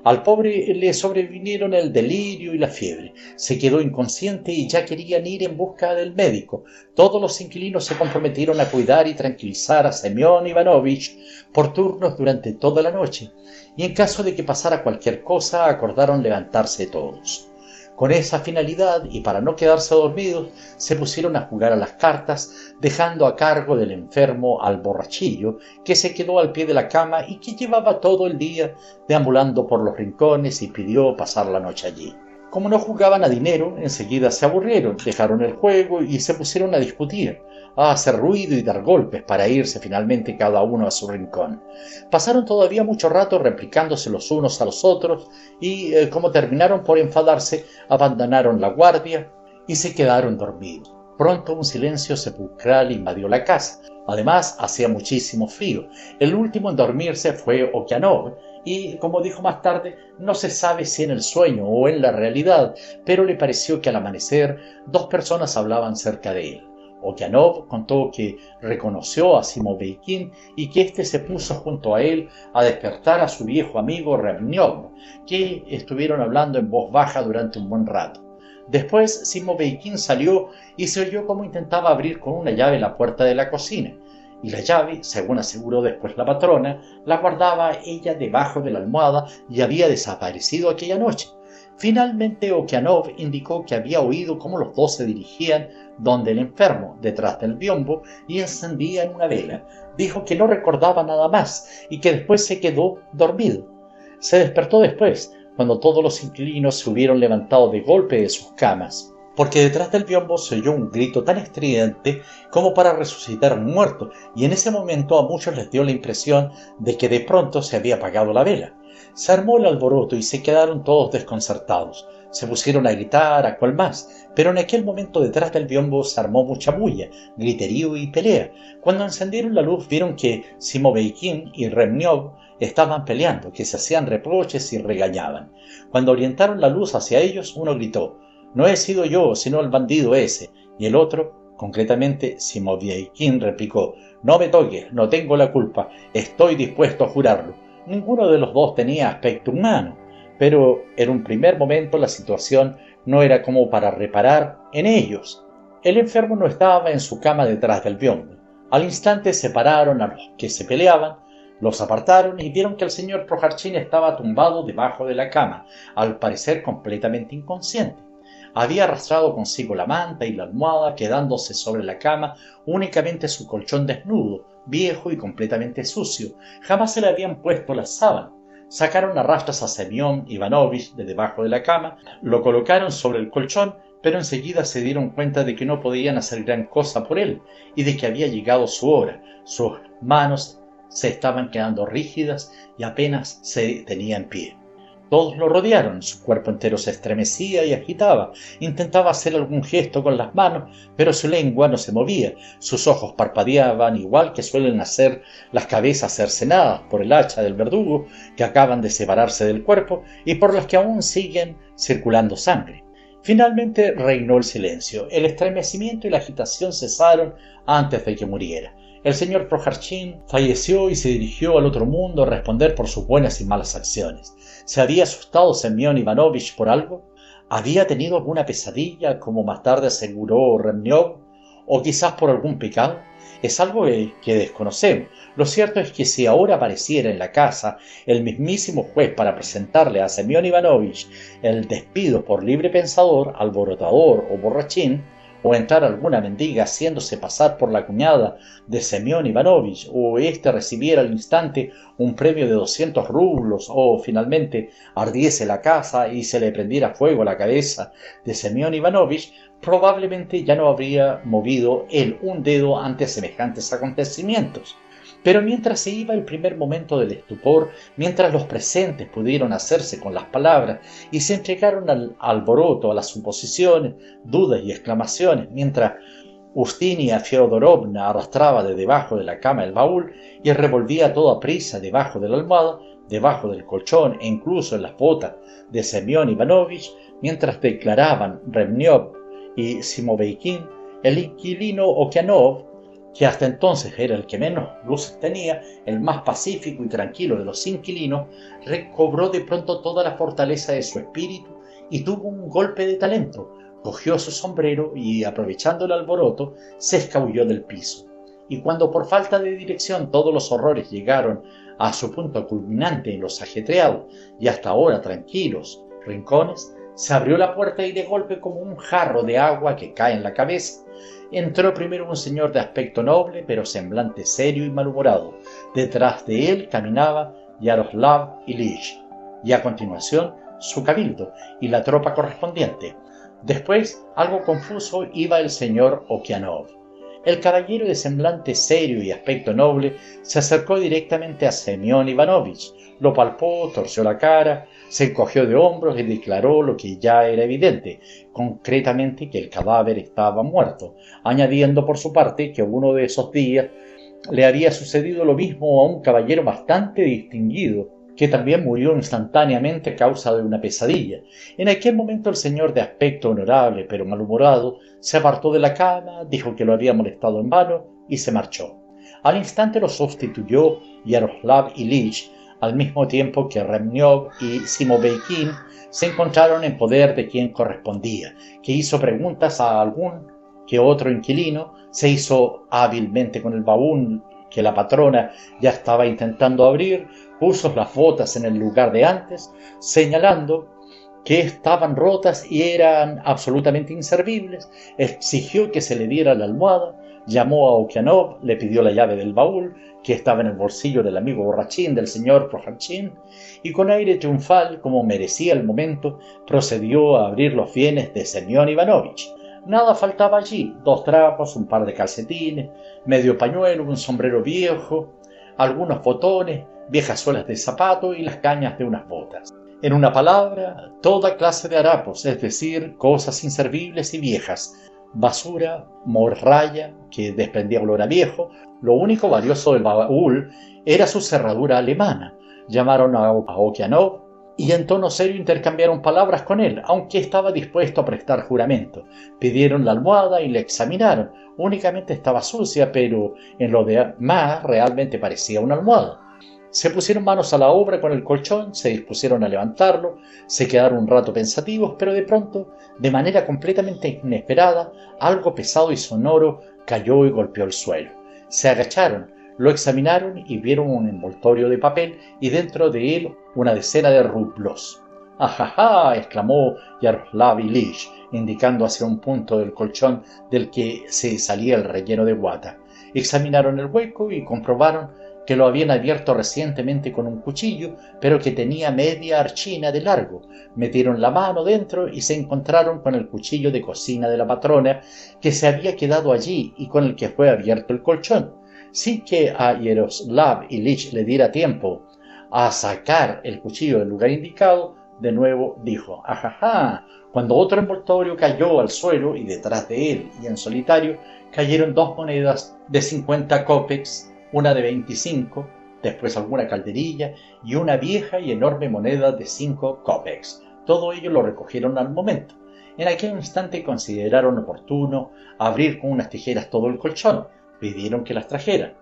Al pobre le sobrevinieron el delirio y la fiebre. Se quedó inconsciente y ya querían ir en busca del médico. Todos los inquilinos se comprometieron a cuidar y tranquilizar a Semyon Ivanovich por turnos durante toda la noche, y en caso de que pasara cualquier cosa acordaron levantarse todos. Con esa finalidad, y para no quedarse dormidos, se pusieron a jugar a las cartas, dejando a cargo del enfermo al borrachillo, que se quedó al pie de la cama y que llevaba todo el día deambulando por los rincones y pidió pasar la noche allí. Como no jugaban a dinero, enseguida se aburrieron, dejaron el juego y se pusieron a discutir, a hacer ruido y dar golpes para irse finalmente cada uno a su rincón. Pasaron todavía mucho rato replicándose los unos a los otros y, como terminaron por enfadarse, abandonaron la guardia y se quedaron dormidos. Pronto un silencio sepulcral invadió la casa. Además, hacía muchísimo frío. El último en dormirse fue Okeanov, y, como dijo más tarde, no se sabe si en el sueño o en la realidad, pero le pareció que al amanecer 2 personas hablaban cerca de él. Okeanov contó que reconoció a Zimoveykin y que éste se puso junto a él a despertar a su viejo amigo Remniov, que estuvieron hablando en voz baja durante un buen rato. Después Zimoveykin salió y se oyó cómo intentaba abrir con una llave la puerta de la cocina, y la llave, según aseguró después la patrona, la guardaba ella debajo de la almohada y había desaparecido aquella noche. Finalmente Okeanov indicó que había oído cómo los 2 se dirigían donde el enfermo, detrás del biombo, y encendían una vela. Dijo que no recordaba nada más y que después se quedó dormido. Se despertó después, cuando todos los inquilinos se hubieron levantado de golpe de sus camas, porque detrás del biombo se oyó un grito tan estridente como para resucitar un muerto, y en ese momento a muchos les dio la impresión de que de pronto se había apagado la vela. Se armó el alboroto y se quedaron todos desconcertados. Se pusieron a gritar a cual más, pero en aquel momento detrás del biombo se armó mucha bulla, griterío y pelea. Cuando encendieron la luz vieron que Zimoveykin y Remniov estaban peleando, que se hacían reproches y regañaban. Cuando orientaron la luz hacia ellos, uno gritó: «No he sido yo, sino el bandido ese», y el otro, concretamente Zimoveykin, replicó: «No me toques, no tengo la culpa, estoy dispuesto a jurarlo». Ninguno de los 2 tenía aspecto humano, pero en un primer momento la situación no era como para reparar en ellos. El enfermo no estaba en su cama detrás del biombo. Al instante separaron a los que se peleaban, los apartaron y vieron que el señor Projarchin estaba tumbado debajo de la cama, al parecer completamente inconsciente. Había arrastrado consigo la manta y la almohada, quedándose sobre la cama únicamente su colchón desnudo, viejo y completamente sucio. Jamás se le habían puesto las sábanas. Sacaron a rastras a Semyon Ivanovich de debajo de la cama, lo colocaron sobre el colchón, pero enseguida se dieron cuenta de que no podían hacer gran cosa por él y de que había llegado su hora. Sus manos se estaban quedando rígidas y apenas se tenía en pie. Todos lo rodearon, su cuerpo entero se estremecía y agitaba, intentaba hacer algún gesto con las manos, pero su lengua no se movía, sus ojos parpadeaban igual que suelen hacer las cabezas cercenadas por el hacha del verdugo que acaban de separarse del cuerpo y por las que aún siguen circulando sangre. Finalmente reinó el silencio, el estremecimiento y la agitación cesaron antes de que muriera. El señor Prohartchin falleció y se dirigió al otro mundo a responder por sus buenas y malas acciones. ¿Se había asustado Semyon Ivanovich por algo? ¿Había tenido alguna pesadilla, como más tarde aseguró Remniov? ¿O quizás por algún pecado? Es algo que desconocemos. Lo cierto es que si ahora apareciera en la casa el mismísimo juez para presentarle a Semyon Ivanovich el despido por libre pensador, alborotador o borrachín, o entrar alguna mendiga haciéndose pasar por la cuñada de Semyon Ivanovich, o éste recibiera al instante un premio de 200 rublos, o finalmente ardiese la casa y se le prendiera fuego a la cabeza de Semyon Ivanovich, probablemente ya no habría movido él un dedo ante semejantes acontecimientos. Pero mientras se iba el primer momento del estupor, mientras los presentes pudieron hacerse con las palabras y se entregaron al alboroto, a las suposiciones, dudas y exclamaciones, mientras Ustinia Fyodorovna arrastraba de debajo de la cama el baúl y revolvía a toda prisa debajo de la almohada, debajo del colchón e incluso en las botas de Semyon Ivanovich, mientras declaraban Remniov y Simoveikin, el inquilino Okianov, que hasta entonces era el que menos luces tenía, el más pacífico y tranquilo de los inquilinos, recobró de pronto toda la fortaleza de su espíritu y tuvo un golpe de talento. Cogió su sombrero y, aprovechando el alboroto, se escabulló del piso. Y cuando por falta de dirección todos los horrores llegaron a su punto culminante en los ajetreados y hasta ahora tranquilos rincones, se abrió la puerta y de golpe, como un jarro de agua que cae en la cabeza, entró primero un señor de aspecto noble, pero semblante serio y malhumorado. Detrás de él caminaba Yaroslav Ilich, y a continuación su cabildo y la tropa correspondiente. Después, algo confuso, iba el señor Okianov. El caballero de semblante serio y aspecto noble se acercó directamente a Semyon Ivanovich, lo palpó, torció la cara, se encogió de hombros y declaró lo que ya era evidente, concretamente que el cadáver estaba muerto, añadiendo por su parte que uno de esos días le había sucedido lo mismo a un caballero bastante distinguido, que también murió instantáneamente a causa de una pesadilla. En aquel momento el señor de aspecto honorable pero malhumorado se apartó de la cama, dijo que lo había molestado en vano y se marchó. Al instante lo sustituyó Yaroslav Ilich, al mismo tiempo que Remniov y Simoveikin se encontraron en poder de quien correspondía, que hizo preguntas a algún que otro inquilino, se hizo hábilmente con el baúl que la patrona ya estaba intentando abrir, puso las botas en el lugar de antes, señalando que estaban rotas y eran absolutamente inservibles, exigió que se le diera la almohada, llamó a Okianov, le pidió la llave del baúl, que estaba en el bolsillo del amigo borrachín del señor Prohartchin, y con aire triunfal, como merecía el momento, procedió a abrir los bienes de Semyon Ivanovich. Nada faltaba allí: 2 trapos, un par de calcetines, medio pañuelo, un sombrero viejo, algunos botones, viejas suelas de zapato y las cañas de unas botas. En una palabra, toda clase de harapos, es decir, cosas inservibles y viejas, basura, morralla que desprendía olor a viejo. Lo único valioso del baúl era su cerradura alemana. Llamaron a Okianov y en tono serio intercambiaron palabras con él, aunque estaba dispuesto a prestar juramento. Pidieron la almohada y la examinaron. Únicamente estaba sucia, pero en lo demás realmente parecía una almohada. Se pusieron manos a la obra con el colchón, se dispusieron a levantarlo, se quedaron un rato pensativos, pero de pronto, de manera completamente inesperada, algo pesado y sonoro cayó y golpeó el suelo. Se agacharon, lo examinaron y vieron un envoltorio de papel y dentro de él una decena de rublos. ¡Ajaja!, exclamó Yaroslav Ilich, indicando hacia un punto del colchón del que se salía el relleno de guata. Examinaron el hueco y comprobaron que lo habían abierto recientemente con un cuchillo, pero que tenía media archina de largo. Metieron la mano dentro y se encontraron con el cuchillo de cocina de la patrona, que se había quedado allí y con el que fue abierto el colchón. Sin que a Yaroslav Ilich le diera tiempo a sacar el cuchillo del lugar indicado, de nuevo dijo: «Ajaja». Cuando otro envoltorio cayó al suelo y detrás de él y en solitario cayeron 2 monedas de 50 copecks, una de 25, después alguna calderilla y una vieja y enorme moneda de 5 copecks. Todo ello lo recogieron al momento. En aquel instante consideraron oportuno abrir con unas tijeras todo el colchón. Pidieron que las trajeran.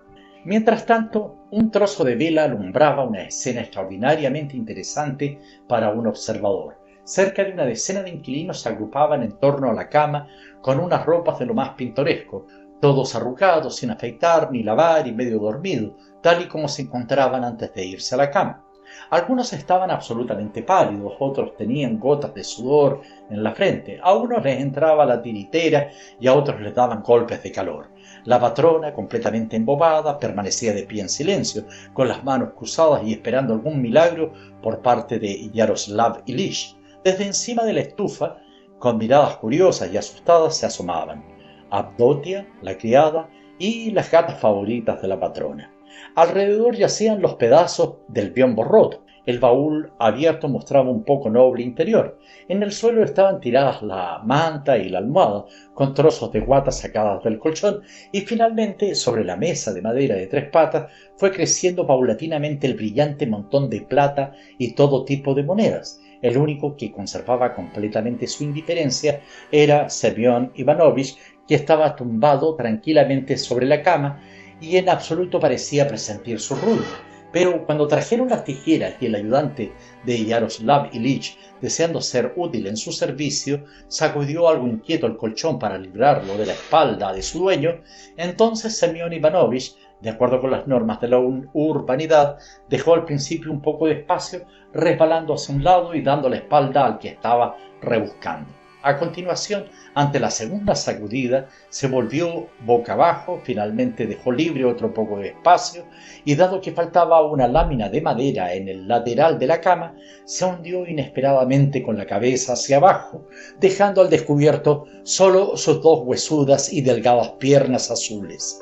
Mientras tanto, un trozo de vela alumbraba una escena extraordinariamente interesante para un observador. Cerca de una decena de inquilinos se agrupaban en torno a la cama con unas ropas de lo más pintoresco, todos arrugados, sin afeitar ni lavar y medio dormidos, tal y como se encontraban antes de irse a la cama. Algunos estaban absolutamente pálidos, otros tenían gotas de sudor en la frente, a unos les entraba la tiritera y a otros les daban golpes de calor. La patrona, completamente embobada, permanecía de pie en silencio, con las manos cruzadas y esperando algún milagro por parte de Yaroslav Ilich. Desde encima de la estufa, con miradas curiosas y asustadas, se asomaban Avdotia, la criada, y las gatas favoritas de la patrona. Alrededor yacían los pedazos del biombo roto. El baúl abierto mostraba un poco noble interior. En el suelo estaban tiradas la manta y la almohada, con trozos de guata sacadas del colchón, y finalmente, sobre la mesa de madera de 3 patas, fue creciendo paulatinamente el brillante montón de plata y todo tipo de monedas. El único que conservaba completamente su indiferencia era Semyon Ivanovich, que estaba tumbado tranquilamente sobre la cama y en absoluto parecía presentir su ruina. Pero cuando trajeron las tijeras y el ayudante de Yaroslav Ilich, deseando ser útil en su servicio, sacudió algo inquieto el colchón para librarlo de la espalda de su dueño, entonces Semyon Ivanovich, de acuerdo con las normas de la urbanidad, dejó al principio un poco de espacio, resbalando hacia un lado y dando la espalda al que estaba rebuscando. A continuación, ante la segunda sacudida, se volvió boca abajo, finalmente dejó libre otro poco de espacio y, dado que faltaba una lámina de madera en el lateral de la cama, se hundió inesperadamente con la cabeza hacia abajo, dejando al descubierto solo sus 2 huesudas y delgadas piernas azules,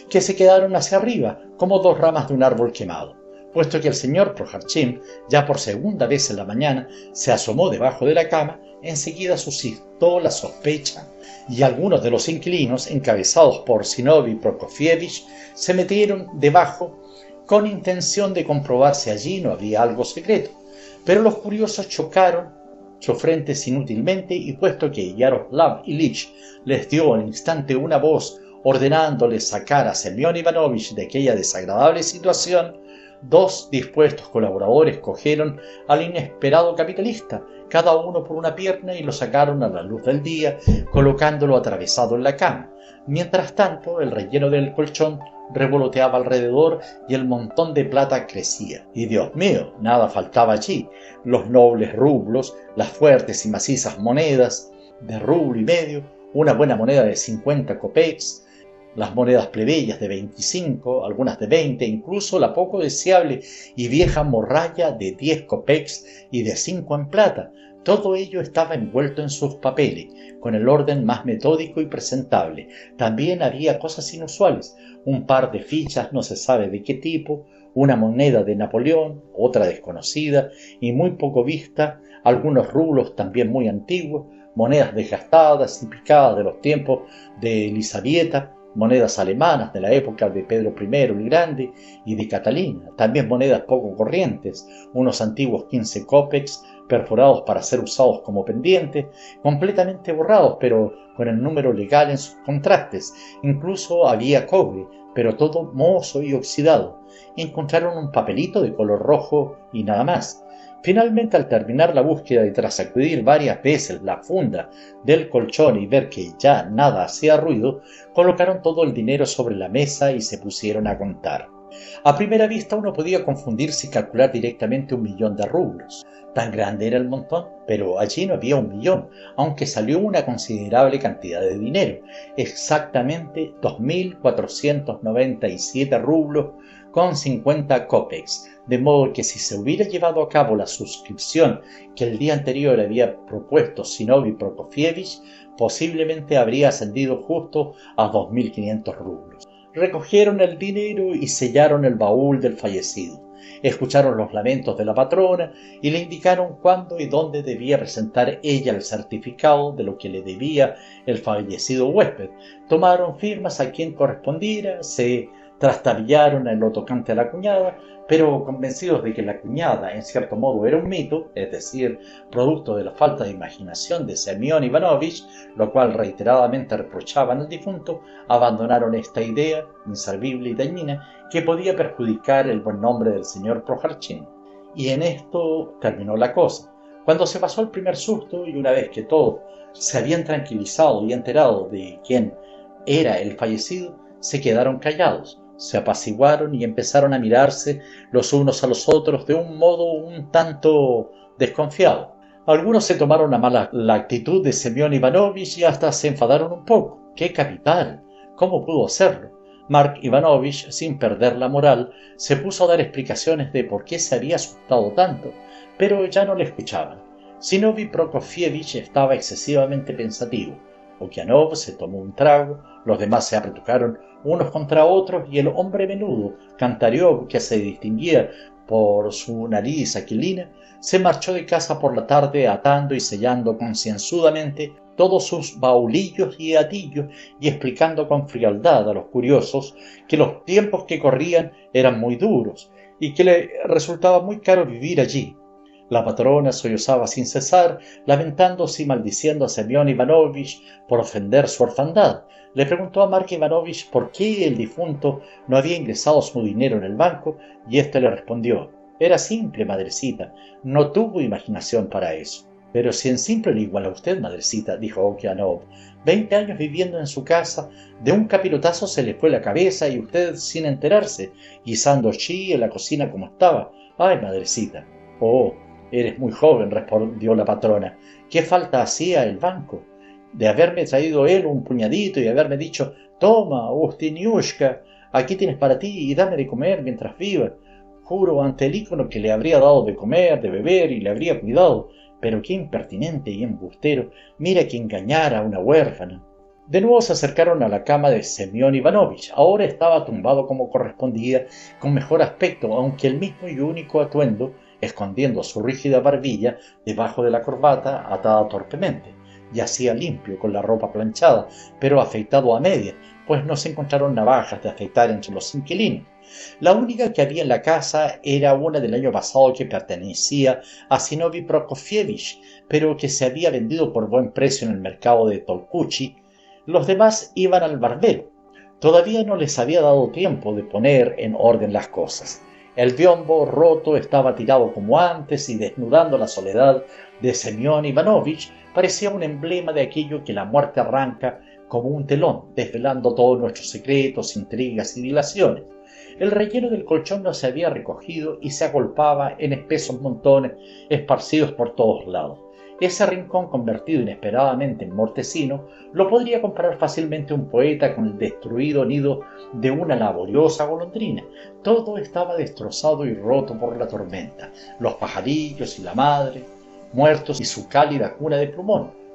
que se quedaron hacia arriba como 2 ramas de un árbol quemado. Puesto que el señor Projarchin, ya por segunda vez en la mañana, se asomó debajo de la cama, enseguida suscitó la sospecha y algunos de los inquilinos, encabezados por Zinovy Prokofyevich, se metieron debajo con intención de comprobar si allí no había algo secreto. Pero los curiosos chocaron sus frentes inútilmente y puesto que Yaroslav Ilich les dio al instante una voz ordenándoles sacar a Semyon Ivanovich de aquella desagradable situación, 2 dispuestos colaboradores cogieron al inesperado capitalista, cada uno por una pierna, y lo sacaron a la luz del día, colocándolo atravesado en la cama. Mientras tanto, el relleno del colchón revoloteaba alrededor y el montón de plata crecía. Y Dios mío, nada faltaba allí: los nobles rublos, las fuertes y macizas monedas de rublo y medio, una buena moneda de 50 copecks, las monedas plebeyas de 25, algunas de 20, incluso la poco deseable y vieja morralla de 10 copecks y de 5 en plata. Todo ello estaba envuelto en sus papeles, con el orden más metódico y presentable. También había cosas inusuales: un par de fichas no se sabe de qué tipo, una moneda de Napoleón, otra desconocida y muy poco vista, algunos rublos también muy antiguos, monedas desgastadas y picadas de los tiempos de Elisabetta, monedas alemanas de la época de Pedro I el Grande y de Catalina, también monedas poco corrientes, unos antiguos 15 copecks perforados para ser usados como pendientes, completamente borrados pero con el número legal en sus contrastes. Incluso había cobre, pero todo mohoso y oxidado. Encontraron un papelito de color rojo y nada más. Finalmente, al terminar la búsqueda y tras sacudir varias veces la funda del colchón y ver que ya nada hacía ruido, colocaron todo el dinero sobre la mesa y se pusieron a contar. A primera vista uno podía confundirse y calcular directamente 1.000.000 de rublos. Tan grande era el montón, pero allí no había 1.000.000, aunque salió una considerable cantidad de dinero, exactamente 2.497 rublos con 50 copecks, de modo que si se hubiera llevado a cabo la suscripción que el día anterior había propuesto Zinovy Prokofyevich, posiblemente habría ascendido justo a 2.500 rublos. Recogieron el dinero y sellaron el baúl del fallecido. Escucharon los lamentos de la patrona y le indicaron cuándo y dónde debía presentar ella el certificado de lo que le debía el fallecido huésped. Tomaron firmas a quien correspondiera, se trastabillaron en lo tocante a la cuñada, pero convencidos de que la cuñada en cierto modo era un mito, es decir, producto de la falta de imaginación de Semyon Ivanovich, lo cual reiteradamente reprochaban al difunto, abandonaron esta idea inservible y dañina que podía perjudicar el buen nombre del señor Projarchin. Y en esto terminó la cosa. Cuando se pasó el primer susto y una vez que todos se habían tranquilizado y enterado de quién era el fallecido, se quedaron callados, se apaciguaron y empezaron a mirarse los unos a los otros de un modo un tanto desconfiado. Algunos se tomaron a mal la actitud de Semyon Ivanovich y hasta se enfadaron un poco. ¡Qué capital! ¿Cómo pudo hacerlo? Mark Ivanovich, sin perder la moral, se puso a dar explicaciones de por qué se había asustado tanto, pero ya no le escuchaban. Zinovy Prokofievic estaba excesivamente pensativo. Okianov se tomó un trago, los demás se apretujaron unos contra otros y el hombre menudo, Kantariov, que se distinguía por su nariz aquilina, se marchó de casa por la tarde atando y sellando concienzudamente todos sus baulillos y atillos y explicando con frialdad a los curiosos que los tiempos que corrían eran muy duros y que le resultaba muy caro vivir allí. La patrona sollozaba sin cesar, lamentándose y maldiciendo a Semyon Ivanovich por ofender su orfandad. Le preguntó a Mark Ivanovich por qué el difunto no había ingresado su dinero en el banco y éste le respondió: «Era simple, madrecita, no tuvo imaginación para eso». «Pero si en simple le iguala a usted, madrecita», dijo Okianov. 20 años viviendo en su casa, de un capirotazo se le fue la cabeza y usted sin enterarse, guisando chi en la cocina como estaba. ¡Ay, madrecita!». «Oh, eres muy joven», respondió la patrona. «¿Qué falta hacía el banco? De haberme traído él un puñadito y haberme dicho: «Toma, Ustiniushka, aquí tienes para ti y dame de comer mientras viva». Juro ante el ícono que le habría dado de comer, de beber y le habría cuidado. Pero qué impertinente y embustero. Mira que engañara a una huérfana». De nuevo se acercaron a la cama de Semyon Ivanovich. Ahora estaba tumbado como correspondía, con mejor aspecto, aunque el mismo y único atuendo, escondiendo su rígida barbilla debajo de la corbata atada torpemente. Yacía limpio, con la ropa planchada, pero afeitado a media, pues no se encontraron navajas de afeitar entre los inquilinos. La única que había en la casa era una del año pasado que pertenecía a Zinovy Prokofievic, pero que se había vendido por buen precio en el mercado de Tolkuchi. Los demás iban al barbero. Todavía no les había dado tiempo de poner en orden las cosas. El biombo roto estaba tirado como antes y desnudando la soledad de Semyon Ivanovich parecía un emblema de aquello que la muerte arranca como un telón, desvelando todos nuestros secretos, intrigas y dilaciones. El relleno del colchón no se había recogido y se agolpaba en espesos montones esparcidos por todos lados. Ese rincón convertido inesperadamente en mortecino lo podría comparar fácilmente un poeta con el destruido nido de una laboriosa golondrina. Todo estaba destrozado y roto por la tormenta, los pajarillos y la madre, muertos y su cálida cuna de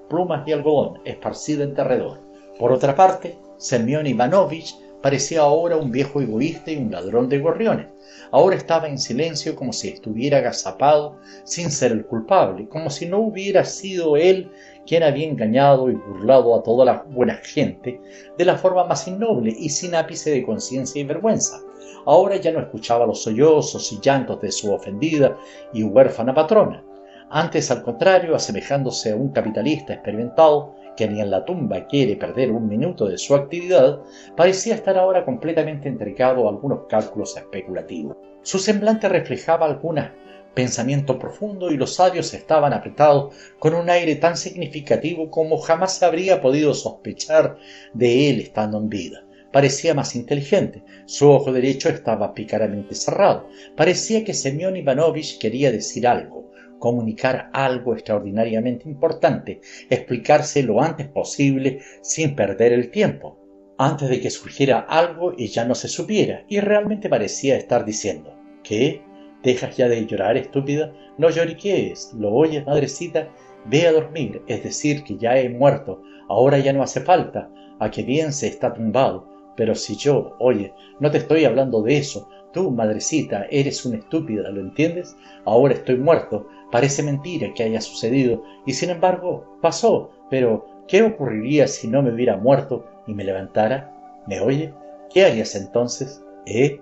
plumas y algodón esparcida en derredor. Por otra parte, Semyon Ivanovich parecía ahora un viejo egoísta y un ladrón de gorriones. Ahora estaba en silencio como si estuviera agazapado sin ser el culpable, como si no hubiera sido él quien había engañado y burlado a toda la buena gente de la forma más innoble y sin ápice de conciencia y vergüenza. Ahora ya no escuchaba los sollozos y llantos de su ofendida y huérfana patrona. Antes, al contrario, asemejándose a un capitalista experimentado que ni en la tumba quiere perder un minuto de su actividad, parecía estar ahora completamente entregado a algunos cálculos especulativos. Su semblante reflejaba algún pensamiento profundo y los labios estaban apretados con un aire tan significativo como jamás se habría podido sospechar de él estando en vida. Parecía más inteligente, su ojo derecho estaba pícaramente cerrado. Parecía que Semyon Ivanovich quería decir algo, comunicar algo extraordinariamente importante, explicarse lo antes posible sin perder el tiempo, antes de que surgiera algo y ya no se supiera, y realmente parecía estar diciendo: ¿qué? ¿Dejas ya de llorar, estúpida? No lloriquees, ¿lo oyes, madrecita? Ve a dormir, es decir, que ya he muerto, ahora ya no hace falta, a que bien se está tumbado. Pero si yo, oye, no te estoy hablando de eso, Tú, madrecita, eres una estúpida, ¿lo entiendes? Ahora estoy muerto. Parece mentira que haya sucedido, y sin embargo pasó. Pero, ¿qué ocurriría si no me hubiera muerto y me levantara? ¿Me oye? ¿Qué harías entonces? ¿Eh?